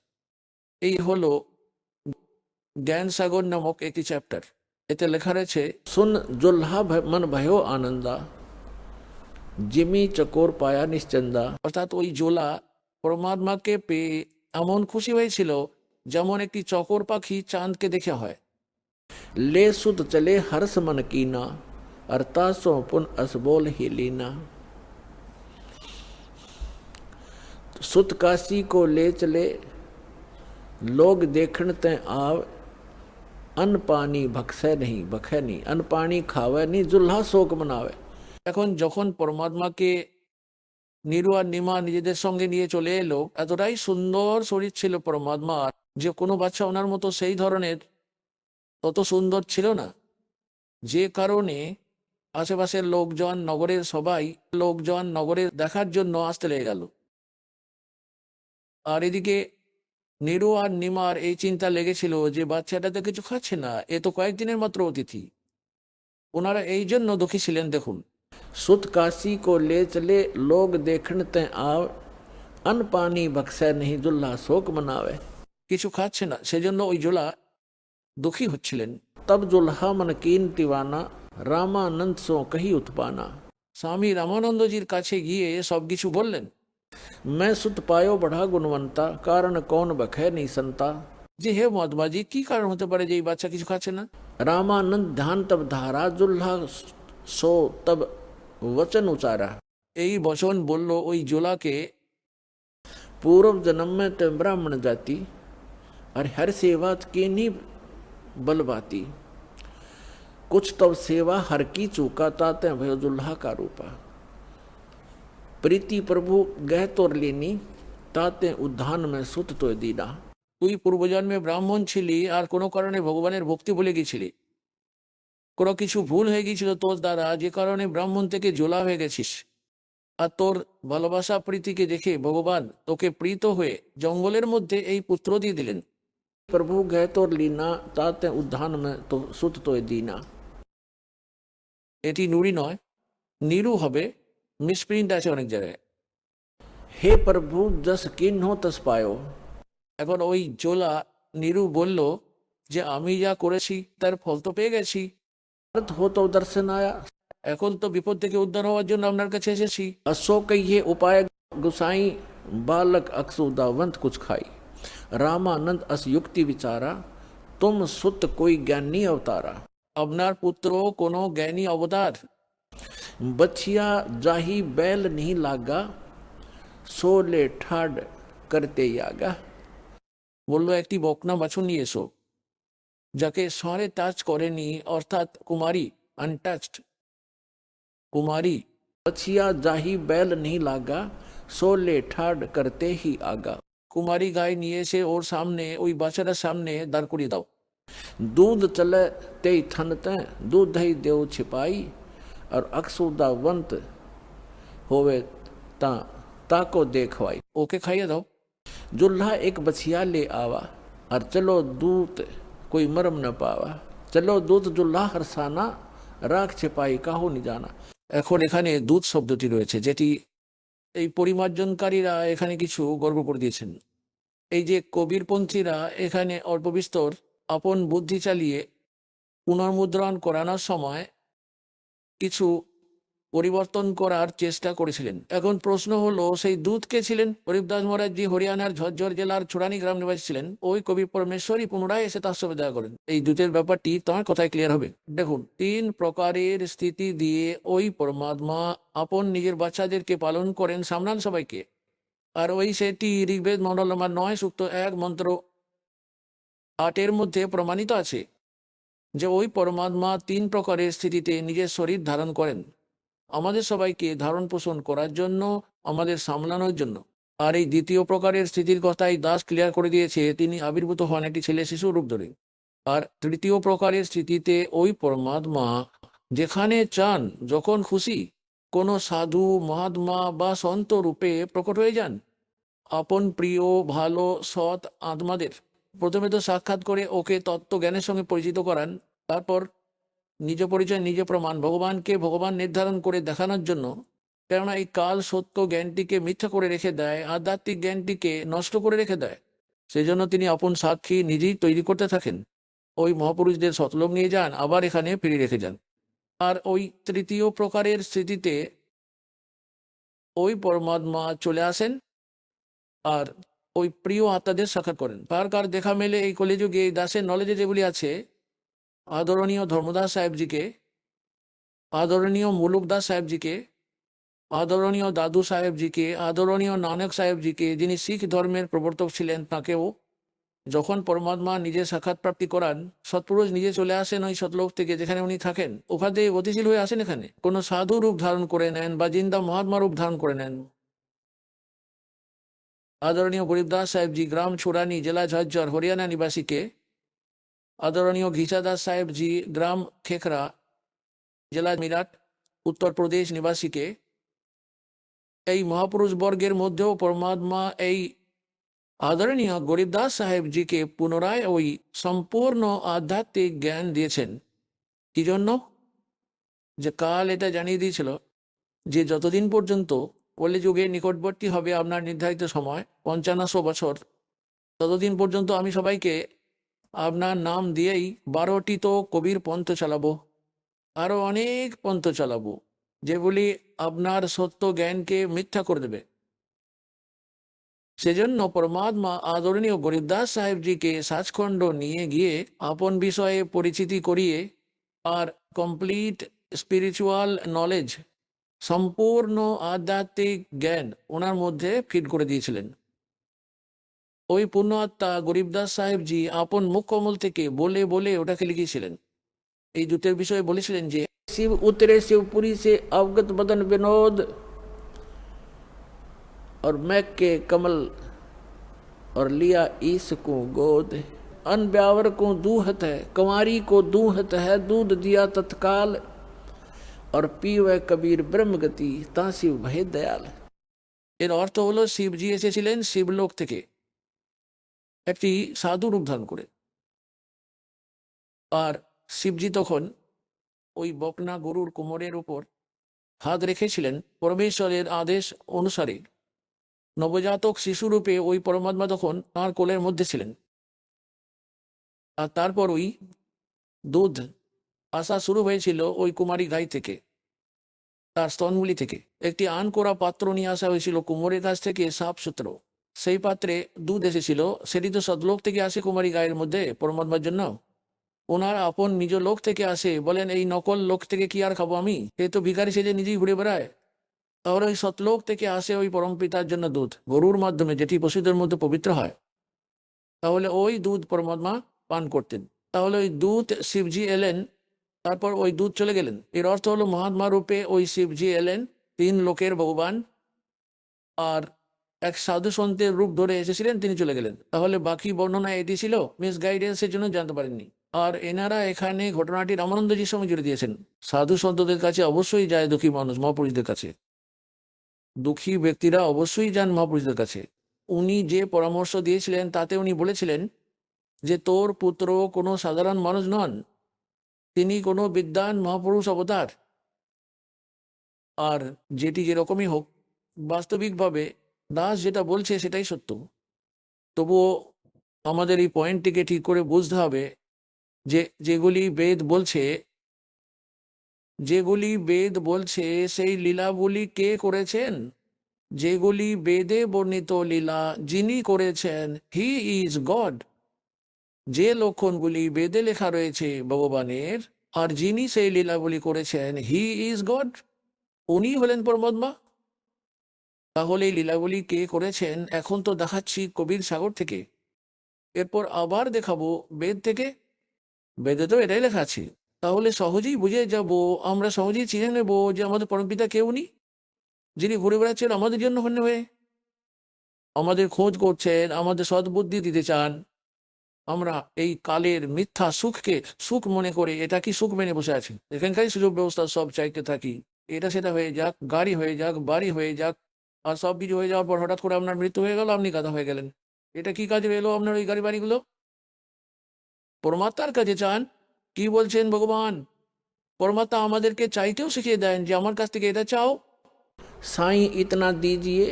এই হলো জ্ঞান সাগর নামক একটি চ্যাপ্টার। এতে লেখা রয়েছে, সুন জুল্হা মন ভয়ো আনন্দা, জিমি চকোর পায়া নিশ্চন্দা। অর্থাৎ ওই জোলা পরমাত্মাকে পেয়ে এমন খুশি হয়েছিল যেমন একটি চকর পাখি চাঁদকে দেখে হয়। ले सुध चले हर्ष मन कीना, अरता सो पुन असबोल ही लीना। सुत काशी को ले चले, लोग देखण ते आव, अन्न पानी भक्से नहीं भखे नहीं, अन्न पानी खावे नहीं, जुल्हा शोक मनावे। এখন যখন পরমাত্মাকে নিরু আর নিমা নিজেদের সঙ্গে নিয়ে চলে এলো, এতটাই সুন্দর শরীর ছিল পরমাত্মার যে কোনো বাচ্চা ওনার মতো সেই ধরনের তত সুন্দর ছিল না। যে কারণে আশেপাশের লোকজন, নগরের সবাই লোকজন নগরে দেখার জন্য আসতে লেগে গেল। আর এদিকে নীরু আর নিমার এই চিন্তা লেগেছিল যে বাচ্চাটা তো কিছু খাচ্ছে না, এ তো কয়েকদিনের মাত্র অতিথি। ওনারা এই জন্য দুঃখী ছিলেন। দেখুন, सुत काशी को ले चले लोग देखण ते आव अन पानी बक्से नहीं जुल्हा शोक मनावे। কিছু খাচ্ছে না, সেজন্য ওই জোলা দুঃখী হচ্ছিলেন। तब जुल्हा मन कीन तिवाना रामानंद सो कही उत्पाना। স্বামী রামানন্দজির কাছে গিয়ে সব কিছু বললেন। मैं सुत पायो बढ़ा गुणवंता कारण कौन बखे नहीं संता। যে হে মহাত্মাজি, কি কারণ হতে পারে যে এই বাচ্চা কিছু খাচ্ছে না? रामानंद ध्यान तब धारा जुल्हा सो तब वचन उचारा। এই বচন বলল ওই জোলাকে, पूर्व जन्म में ते ब्राह्मण जाति और हर सेवा की नहीं बलबाती। कुछ तब सेवा हर की चूका ताते भयो जुल्हा का रूपा। प्रीति प्रभु गह तोर लेनी ताते उद्धान में सुत तो दीना। তুই পূর্বজন্মে ব্রাহ্মণ ছিলি আর কোনো কারণে ভগবানের ভক্তি ভুলে গেছিলি। কোনো কিছু ভুল হয়ে গিয়েছিল তোর দ্বারা, যে কারণে ব্রাহ্মণ থেকে জোলা হয়ে গেছিস। আর তোর ভালোবাসা প্রীতিকে দেখে ভগবান তোকে প্রীত হয়ে জঙ্গলের মধ্যে এই পুত্র দিয়ে দিলেন। প্রভু গে তোর লীনা তাতে উদ্ধান মে তো সুত তো দিনা। এটি নুরি নয়, নীরু হবে, মিসপ্রিন্ট আছে অনেক জায়গায়। হে প্রভু যস কিন হো তস পায়ো। এখন ওই জোলা নীরু বলল যে আমি যা করেছি তার ফল তো পেয়ে গেছি। हो तो दर्शन आया, এখন তো বিপদ থেকে উদ্ধার হওয়ার জন্য আপনার কাছে এসেছি। असो कहिए उपाय गुसाई बालक अक्सुदावंत कुछ खाई। रामानंद अस युक्ति विचारा तुम सुत कोई ज्ञानी अवतारा। আপনার পুত্র কোনো জ্ঞানী অবতার। बछिया जाही बैल नहीं लागा सोले ठाड करते आगा। বললো একটি বকনা বাছুর নিয়ে এসো, যাকে সরে টাচ করেনি, অর্থাৎ কুমারী, আনটাচড কুমারী। बछिया जाही बैल नहीं लागा सोले ठाड करते ही आगा। কুমারী গায়ে নিয়ে এসে ওর সামনে, ওই বাচ্চাটার সামনে দাঁড় করিয়ে দাও। दूध चले ते थनते दूध ही देव छिपाई और अक्सुदावंत होवे ता ताको देखवाई। ओके खाइए दो। जुल्हा एक बछिया ले आवा और चलो दूत कोई मरम न पावा। चलो दूत जुल्हा हरसाना राख छिपाई काहू नहीं जाना। এখন এখানে দূত শব্দটি রয়েছে, যেটি এই পরিমার্জনকারীরা এখানে কিছু গর্ব করে দিয়েছেন। এই যে কবিরপন্থীরা এখানে অল্প বিস্তর আপন বুদ্ধি চালিয়ে পুনর্মুদ্রণ করানোর সময় কিছু পরিবর্তন করার চেষ্টা করেছিলেন। এখন প্রশ্ন হলো, সেই দূত কে ছিলেন? হরিদাস মহারাজজি হরিয়ানার ঝজ্জর জেলার চুরানি গ্রাম নিবাসী ছিলেন। ওই কবি পরমেশ্বরই পুনরায় এসে তার সাথে দেখা করেন। এই দূতের ব্যাপারটি তোমার কথায় ক্লিয়ার হবে। দেখুন, 3 প্রকারের স্থিতি দিয়ে ওই পরমাত্মা আপন নিজের বাচ্চাদেরকে পালন করেন, সামলান সবাইকে। আর ওই সেটি ঋগ্বেদ মন্ডল নম্বর 9 সূক্ত 1 মন্ত্র 8 মধ্যে প্রমাণিত আছে যে ওই পরমাত্মা 3 প্রকারের স্থিতিতে নিজের শরীর ধারণ করেন, আমাদের সবাইকে ধারণ পোষণ করার জন্য, আমাদের সামলানোর জন্য। আর এই দ্বিতীয় প্রকারের স্থিতির কথাই দাস ক্লিয়ার করে দিয়েছে, তিনি আবির্ভূত হন একটি ছেলে শিশু রূপ ধরে। আর তৃতীয় প্রকারের স্থিতিতে ওই পরমাত্মা যেখানে চান, যখন খুশি, কোনো সাধু, মহাত্মা বা সন্ত রূপে প্রকট হয়ে যান। আপন প্রিয়, ভালো, সৎ আত্মাদের প্রথমে তো সাক্ষাৎ করে ওকে তত্ত্ব জ্ঞানের সঙ্গে পরিচিত করান, তারপর নিজ পরিচয় নিজে প্রমাণ, ভগবানকে ভগবান নির্ধারণ করে দেখানোর জন্য। কেননা এই কাল সত্য জ্ঞানটিকে মিথ্যা করে রেখে দেয়, আধ্যাত্মিক জ্ঞানটিকে নষ্ট করে রেখে দেয়। সেই জন্য তিনি আপন সাক্ষী নিজেই তৈরি করতে থাকেন। ওই মহাপুরুষদের সতলোক নিয়ে যান, আবার এখানে ফিরিয়ে রেখে যান। আর ওই তৃতীয় প্রকারের স্থিতিতে ওই পরমাত্মা চলে আসেন আর ওই প্রিয় আত্মাদের সাক্ষাৎ করেন। কার কার দেখা মেলে এই কলিযুগে এই দাসের নলেজে যেগুলি আছে, আদরণীয় ধর্মদাস সাহেবজিকে, আদরণীয় মুলুকদাস সাহেবজিকে, আদরণীয় দাদু সাহেবজিকে, আদরণীয় নানক সাহেবজিকে, যিনি শিখ ধর্মের প্রবর্তক ছিলেন, তাকেও যখন পরমাত্মা নিজে সাক্ষাৎ প্রাপ্তি করান, সৎপুরুষ নিজে চলে আসেন ওই সতলোক থেকে যেখানে উনি থাকেন, ওখান থেকে গতিশীল হয়ে আসেন এখানে, কোনো সাধু রূপ ধারণ করে নেন বা জিন্দা মহাত্মা রূপ ধারণ করে নেন। আদরণীয় গরিবদাস সাহেবজি গ্রাম ছুরানি, জেলা ঝজ্জর, হরিয়ানা নিবাসীকে, আদরণীয় ঘিচাদাস সাহেবজি গ্রাম খেখরা, জেলা মিরাট, উত্তরপ্রদেশ নিবাসীকে, এই মহাপুরুষ বর্গের মধ্যেও পরমাত্মা এই আদরণীয় গরিবদাস সাহেবজিকে পুনরায় ওই সম্পূর্ণ আধ্যাত্মিক জ্ঞান দিয়েছেন। কি জন্য? যে কাল এটা জানিয়ে দিয়েছিল যে যতদিন পর্যন্ত কলিযুগে নিকটবর্তী হবে আপনার নির্ধারিত সময় 5500 বছর, ততদিন পর্যন্ত আমি সবাইকে আপনার নাম দিয়েই 12টি তো কবির পন্থ চালাবো, আরও অনেক পন্থ চালাবো যেগুলি আপনার সত্য জ্ঞানকে মিথ্যা করে দেবে। সেজন্য পরমাত্মা আদরণীয় গরিবদাস সাহেবজিকে সাচখণ্ড নিয়ে গিয়ে আপন বিষয়ে পরিচিতি করিয়ে আর কমপ্লিট স্পিরিচুয়াল নলেজ, সম্পূর্ণ আধ্যাত্মিক জ্ঞান ওনার মধ্যে ফিট করে দিয়েছিলেন। ওই পূর্ণ আত্মা গরিবদাস সাহেবজি আপন মুখকমল থেকে বলে বলে ওটাকে লিখিয়েছিলেন। এই দুটের বিষয়ে বলেছিলেন যে শিব উত্তরে শিবপুরী সে অবগত বদন বিনোদ और मैक के कमल और लिया ईस को गोद, अन ब्यावर को दूहत है कंवारी को दूहत है, दूध दिया तत्काल और पीवे कबीर ब्रह्मगति ता शिव भय दयाल। এর অর্থ হলো শিবজি এসেছিলেন শিবলোক থেকে একটি সাধু রূপ ধারণ করে, আর শিবজি তখন ওই বকনা গরুর কোমরের উপর হাত রেখেছিলেন। পরমেশ্বরের আদেশ অনুসারে নবজাতক শিশুরূপে ওই পরমাত্মা তখন তাঁর কোলের মধ্যে ছিলেন। আর তারপর ওই দুধ আসা শুরু হয়েছিল ওই কুমারী গাই থেকে, তার স্তনগুলি থেকে। একটি আন করা পাত্র নিয়ে আসা হয়েছিল কুমোরের কাছ থেকে, সাফ সূত্র। সেই পাত্রে দুধ এসেছিল। সেটি তো সদলোক থেকে আসে কুমারী গায়ের মধ্যে পরমাত্মার জন্য, ওনার আপন নিজ লোক থেকে আসে। বলেন এই নকল লোক থেকে কি আর খাবো আমি, এ তো ভিখারি সেজে নিজেই ঘুরে বেড়ায়। তাহলে ওই সতলোক থেকে আসে ওই পরম পিতার জন্য দুধ, গরুর মাধ্যমে, যেটি পশুদের মধ্যে পবিত্র হয়। তাহলে ওই দুধ পরমাত্মা পান করতেন। তাহলে ওই দুধ শিবজি এলেন, তারপর ওই দুধ চলে গেলেন। এর অর্থ হলো মহাত্মা রূপে ওই শিবজি এলেন, 3 লোকের ভগবান, আর এক সাধু সন্তের রূপ ধরে এসেছিলেন, তিনি চলে গেলেন। তাহলে বাকি বর্ণনা এটি ছিল মিসগাইডেন্সের জন্য জানতে পারেননি। আর এনারা এখানে ঘটনাটি রামানন্দজির সঙ্গে জুড়ে দিয়েছেন। সাধু সন্তদের কাছে অবশ্যই যায় দুঃখী মানুষ, মহাপুরুষদের কাছে। দুঃখী ব্যক্তিরা অবশ্যই যান মহাপুরুষদের কাছে। উনি যে পরামর্শ দিয়েছিলেন তাতে উনি বলেছিলেন যে তোর পুত্র কোনো সাধারণ মানুষ নন, তিনি কোনো বিদ্বান মহাপুরুষ অবতার। আর যেটি যেরকমই হোক, বাস্তবিকভাবে দাস যেটা বলছে সেটাই সত্য। তবুও আমাদের এই পয়েন্টটিকে ঠিক করে বুঝতে হবে যে যেগুলি বেদ বলছে সেই লীলাগুলি কে করেছেন? যেগুলি বেদে বর্ণিত লীলা যিনি করেছেন, হি ইজ গড। যে লক্ষণগুলি বেদে লেখা রয়েছে ভগবানের, আর যিনি সেই লীলাগুলি করেছেন, হি ইজ গড, উনি হলেন পরমাত্মা। তাহলে এই লীলাগুলি কে করেছেন এখন তো দেখাচ্ছি কবির সাগর থেকে, এরপর আবার দেখাবো বেদ থেকে। বেদে তো এটাই লেখা আছে। তাহলে সহজেই বুঝে যাব, আমরা সহজেই চিনে নেব যে আমাদের পরমপিতা কে উনি, যিনি ঘুরে বেড়াচ্ছেন আমাদের জন্য হন্য হয়ে, আমাদের খোঁজ করছেন, আমাদের সদ্বুদ্ধি দিতে চান। আমরা এই কালের মিথ্যা সুখকে সুখ মনে করে এটা কি সুখ মেনে বসে আছি। এখানকারই সুযোগ ব্যবস্থা সব চাইতে থাকি, এটা সেটা হয়ে যাক, গাড়ি হয়ে যাক, বাড়ি হয়ে যাক, আর সব কিছু হয়ে যাওয়ার পর হঠাৎ করে আপনার মৃত্যু হয়ে গেল, আপনি গাধা হয়ে গেলেন। এটা কি কাজে এলো আপনার ওই গাড়ি বাড়িগুলো? পরমাত্মার কাছে চান। কি বলছেন ভগবান? পরমাত্মা আমাদেরকে চাইতেও শিখিয়ে দেন যে আমার কাছ থেকে এটা চাও। সাই ইতনা দিজিয়ে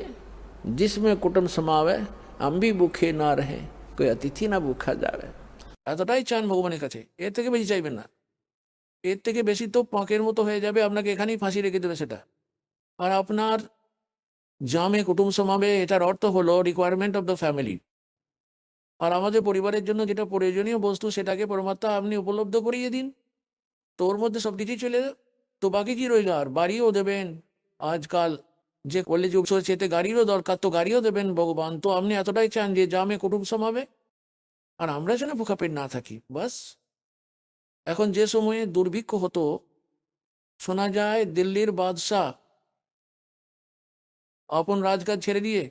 जिसमें कुटुंब समावे, हम भी भूखे ना रहे, कोई अतिथि ना भूखा जावे। এতটাই চান ভগবানের কাছে, এর থেকে বেশি চাইবেন না। এর থেকে বেশি তো পাঁকের মতো হয়ে যাবে, আপনাকে এখানেই ফাঁসি রেখে দেবে সেটা। আর আপনার জামে কুটুম সমাবে, এটার অর্থ হলো রিকোয়ারমেন্ট অফ দ্য ফ্যামিলি। আর আমাদের পরিবারের জন্য যেটা প্রয়োজনীয় বস্তু, সেটাকে পরমাত্মা আপনি উপলব্ধ করিয়ে দিন, তোর মধ্যে সব কিছুই চলে যাবে। তো বাকি কি রইল? আর বাড়িও দেবেন। আজকাল যে কলেযুগ চলছে, এতে গাড়িরও দরকার, তো গাড়িও দেবেন ভগবান। তো আপনি এতটাই চান যে জামে কুটুম সমাবে, আর আমরা যেন ভুখা পেট না থাকি, বাস। এখন যে সময়ে দুর্ভিক্ষ হতো, শোনা যায় দিল্লির বাদশাহ আপন রাজকাজ ছেড়ে দিয়ে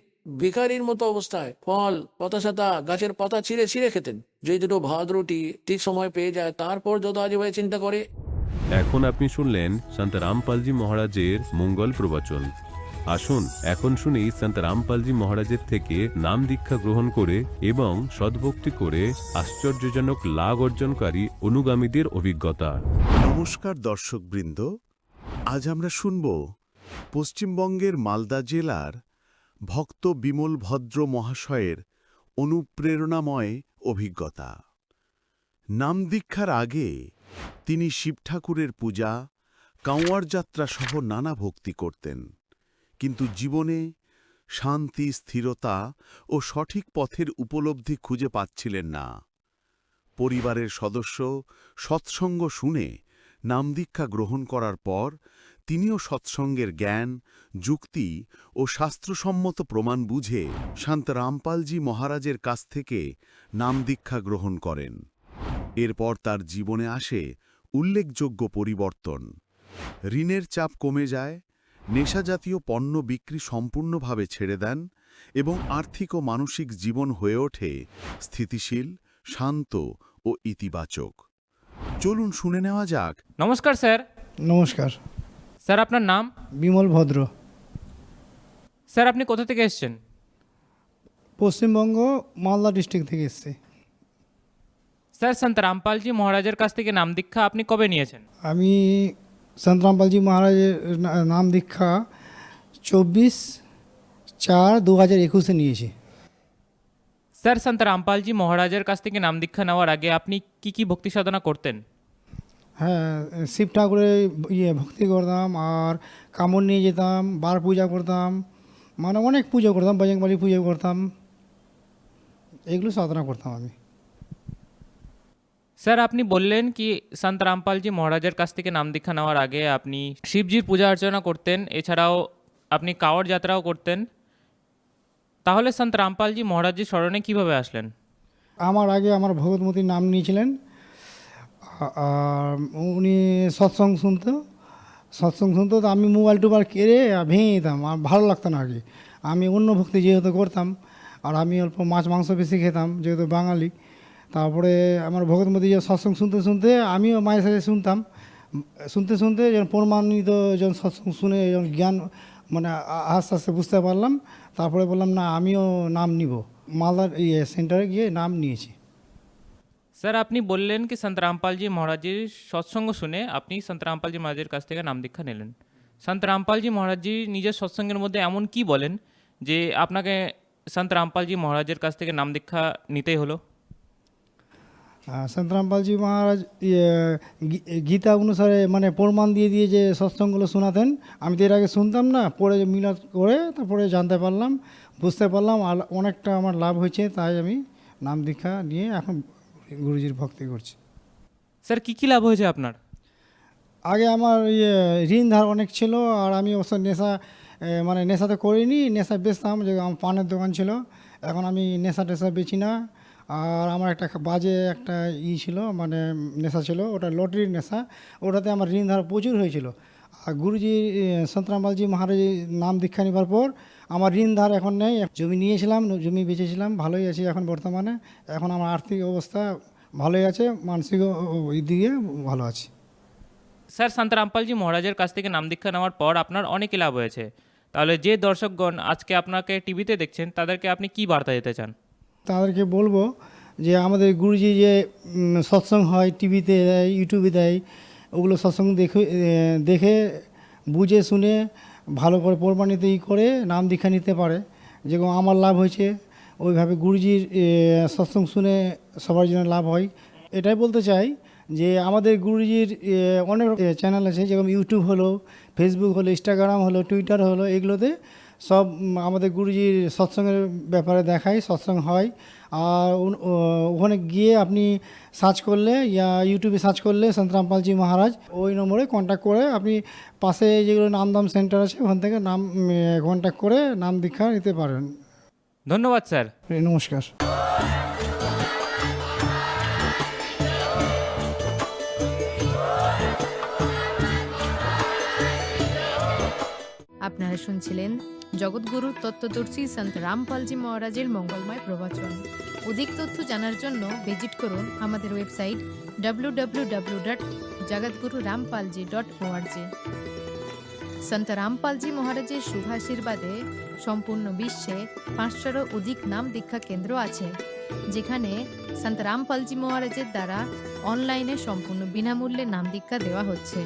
ভিখারির মতো অবস্থায় ফল, পাতা সাতা, গাছের পাতা ছিঁড়ে ছিঁড়ে খেতেন। যে দুটো ভাত রুটি ঠিক সময় পেয়ে যায়, তারপর যত আজে ভাই চিন্তা করে। এখন আপনি শুনলেন সন্ত রামপালজি মহারাজের মঙ্গল প্রবচন। আসুন এখন শুনি সন্ত রামপালজি মহারাজের থেকে নাম দীক্ষা গ্রহণ করে এবং সদ্ভক্তি করে আশ্চর্যজনক লাভ অর্জনকারী অনুগামীদের অভিজ্ঞতা। নমস্কার দর্শকবৃন্দ, আজ আমরা শুনব পশ্চিমবঙ্গের মালদা জেলার ভক্ত বিমল ভদ্র মহাশয়ের অনুপ্রেরণাময় অভিজ্ঞতা। নাম দীক্ষার আগে তিনি শিব ঠাকুরের পূজা, কাঁওয়ার যাত্রা সহ নানা ভক্তি করতেন, কিন্তু জীবনে শান্তি, স্থিরতা ও সঠিক পথের উপলব্ধি খুঁজে পাচ্ছিলেন না। পরিবারের সদস্য সৎসঙ্গ শুনে নাম দীক্ষা গ্রহণ করার পর তিনিও সৎসঙ্গের জ্ঞান, যুক্তি ও শাস্ত্রসম্মত প্রমাণ বুঝে সন্ত রামপালজি মহারাজের কাছ থেকে নাম দীক্ষা গ্রহণ করেন। এরপর তার জীবনে আসে উল্লেখযোগ্য পরিবর্তন। ঋণের চাপ কমে যায়, নেশাজাতীয় পণ্য বিক্রি সম্পূর্ণভাবে ছেড়ে দেন এবং আর্থিক ও মানসিক জীবন হয়ে ওঠে স্থিতিশীল, শান্ত ও ইতিবাচক। চলুন শুনে নেওয়া যাক। নমস্কার স্যার। নমস্কার। স্যার আপনার নাম? বিমল ভদ্র। স্যার আপনি কোথা থেকে এসেছেন? পশ্চিমবঙ্গ, মালদা ডিস্ট্রিক্ট থেকে এসেছি। স্যার সন্ত রামপালজি মহারাজের কাছ থেকে নাম দীক্ষা আপনি কবে নিয়েছেন? আমি সন্ত রামপালজি মহারাজের নাম দীক্ষা 24/4/2021 নিয়েছি। স্যার সন্ত রামপালজি মহারাজের কাছ থেকে নাম দীক্ষা নেওয়ার আগে আপনি কি কি ভক্তি সাধনা করতেন? হ্যাঁ, শিব ঠাকুরের ভক্তি করতাম, আর কামড় নিয়ে যেতাম, বার পূজা করতাম, মানে অনেক পুজো করতাম, বজরংবলী পুজো করতাম, এগুলো সাধনা করতাম আমি। স্যার আপনি বললেন কি সন্ত রামপালজি মহারাজের কাছ থেকে নাম দীক্ষা নেওয়ার আগে আপনি শিবজির পূজা অর্চনা করতেন, এছাড়াও আপনি কাঁওয়ার যাত্রাও করতেন। তাহলে সন্ত রামপালজি মহারাজজির স্মরণে কীভাবে আসলেন? আমার আগে আমার ভগবতমতির নাম নিয়েছিলেন, আর উনি সৎসঙ্গ শুনতো, তো আমি মোবাইল টোবাইল কেড়ে ভেঙে দিতাম, আর ভালো লাগতো না আগে। আমি অন্য ভক্তি যেহেতু করতাম, আর আমি অল্প মাছ মাংস বেশি খেতাম যেহেতু বাঙালি। তারপরে আমার ভগবতমতি যে সৎসঙ্গ শুনতে আমিও মায়ের সাথে শুনতে যখন প্রমাণিত, যখন সৎসঙ্গ শুনে যখন জ্ঞান মানে আস্তে আস্তে বুঝতে পারলাম, তারপরে বললাম না আমিও নাম নিব। মালদার সেন্টারে গিয়ে নাম নিয়েছি। স্যার আপনি বললেন কি সন্ত রামপালজি মহারাজজির সৎসঙ্গ শুনে আপনি সন্ত রামপালজি মহারাজের কাছ থেকে নাম দীক্ষা নিলেন। সন্ত রামপালজি মহারাজজি নিজের সৎসঙ্গের মধ্যে এমন কি বলেন যে আপনাকে সন্ত রামপালজি মহারাজের কাছ থেকে নাম দীক্ষা নিতেই হলো? সন্ত রামপালজি মহারাজ গীতা অনুসারে মানে প্রমাণ দিয়ে যে সৎসঙ্গগুলো শোনাতেন, আমি তো এর আগে শুনতাম না, পরে মিলাদ করে তারপরে জানতে পারলাম, বুঝতে পারলাম, আর অনেকটা আমার লাভ হয়েছে, তাই আমি নাম দীক্ষা নিয়ে এখন গুরুজির ভক্তি করছি। স্যার কী কী লাভ হয়েছে আপনার? আগে আমার ঋণ ধার অনেক ছিল, আর আমি অবশ্য নেশা তো করিনি, নেশা বেচতাম, যে আমার পানের দোকান ছিল। এখন আমি নেশা টেশা বেচি না। আর আমার একটা বাজে একটা ছিল, মানে নেশা ছিল, ওটা লটারির নেশা, ওটাতে আমার ঋণ ধার প্রচুর হয়েছিল। আর গুরুজি সন্ত রামপালজি মহারাজের নাম দীক্ষা নেবার পর আমার ঋণ ধার এখন নেই। জমি নিয়েছিলাম, জমি বেচেছিলাম, ভালোই আছি এখন বর্তমানে। এখন আমার আর্থিক অবস্থা ভালোই আছে, মানসিক দিকে ভালো আছি। স্যার সন্ত রামপালজি মহারাজের কাছ থেকে নাম দীক্ষা নেওয়ার পর আপনার অনেকই লাভ হয়েছে, তাহলে যে দর্শকগণ আজকে আপনাকে টিভিতে দেখছেন তাদেরকে আপনি কি বার্তা দিতে চান? তাদেরকে বলবো যে আমাদের গুরুজি যে সৎসঙ্গ হয়, টিভিতে দেয়, ইউটিউবে দেয়, ওগুলো সৎসঙ্গ দেখে বুঝে শুনে ভালো করে প্রমাণিত করে নাম দীক্ষা নিতে পারে। যেরকম আমার লাভ হয়েছে, ওইভাবে গুরুজির সৎসঙ্গ শুনে সবার জন্য লাভ হয়। এটাই বলতে চাই যে আমাদের গুরুজির অনেক চ্যানেল আছে, যেরকম ইউটিউব হলো, ফেসবুক হলো, ইনস্টাগ্রাম হলো, টুইটার হলো, এগুলোতে সব আমাদের গুরুজির সৎসঙ্গের ব্যাপারে দেখায়, সৎসঙ্গ হয়। আর ওখানে গিয়ে আপনি সার্চ করলে, ইউটিউবে সার্চ করলে সন্ত রামপালজি মহারাজ, ওই নম্বরে কন্ট্যাক্ট করে আপনি পাশে যেগুলো নামদাম সেন্টার আছে ওখান থেকে কন্ট্যাক্ট করে নাম দীক্ষা নিতে পারেন। ধন্যবাদ স্যার। নমস্কার। আপনারা শুনছিলেন জগৎগুরু তত্ত্বদর্শী সন্ত রামপালজি মহারাজের মঙ্গলময় প্রবচন। অধিক তথ্য জানার জন্য ভিজিট করুন আমাদের ওয়েবসাইট www.jagatgururampalji.org। সন্ত রামপালজি মহারাজের শুভাশীর্বাদে সম্পূর্ণ বিশ্বে 500-এরও অধিক নাম দীক্ষা কেন্দ্র আছে, যেখানে সন্ত রামপালজি মহারাজের দ্বারা অনলাইনে সম্পূর্ণ বিনামূল্যে নাম দীক্ষা দেওয়া হচ্ছে।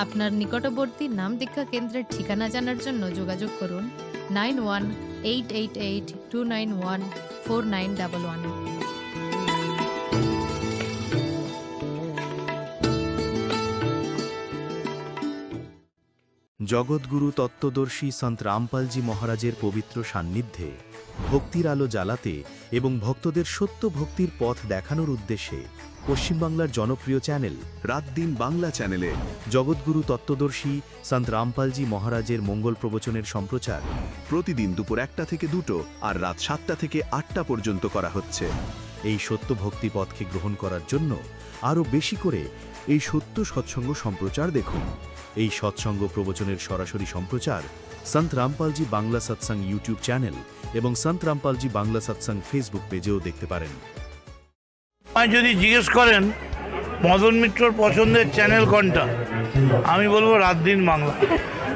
আপনার নিকটবর্তী নাম দীক্ষা কেন্দ্রের ঠিকানা জানার জন্য যোগাযোগ করুন 9188291491। জগৎগুরু তত্ত্বদর্শী সন্ত রামপালজি মহারাজের পবিত্র সান্নিধ্যে ভক্তির আলো জ্বালাতে এবং ভক্তদের সত্য ভক্তির পথ দেখানোর উদ্দেশ্যে পশ্চিমবাংলার জনপ্রিয় চ্যানেল রাত দিন বাংলা চ্যানেলে জগৎগুরু তত্ত্বদর্শী সন্ত রামপালজি মহারাজের মঙ্গল প্রবচনের সম্প্রচার প্রতিদিন দুপুর 1টা থেকে 2টো আর রাত 7টা থেকে 8টা পর্যন্ত করা হচ্ছে। এই সত্য ভক্তি পথকে গ্রহণ করার জন্য আরও বেশি করে এই সত্য সৎসঙ্গ সম্প্রচার দেখুন। এই সৎসঙ্গ প্রবচনের সরাসরি সম্প্রচার সন্ত রামপালজি বাংলা সৎসঙ্গ ইউটিউব চ্যানেল এবং সন্ত রামপালজি বাংলা সৎসঙ্গ ফেসবুক পেজেও দেখতে পারেন। যদি জিজ্ঞেস করেন মদন মিত্রর পছন্দের চ্যানেল কোনটা, আমি বলবো রাত দিন বাংলা।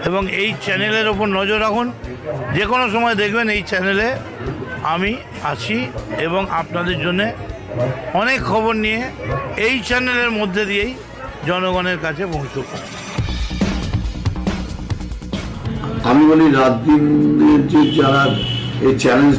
এবং এই চ্যানেলের ওপর নজর রাখুন, যে কোনো সময় দেখবেন এই চ্যানেলে আমি আছি এবং আপনাদের জন্য অনেক খবর নিয়ে এই চ্যানেলের মধ্যে দিয়েই জনগণের কাছে পৌঁছব। আমি বলি রাত দিনের যে যারা এই চ্যালেঞ্জ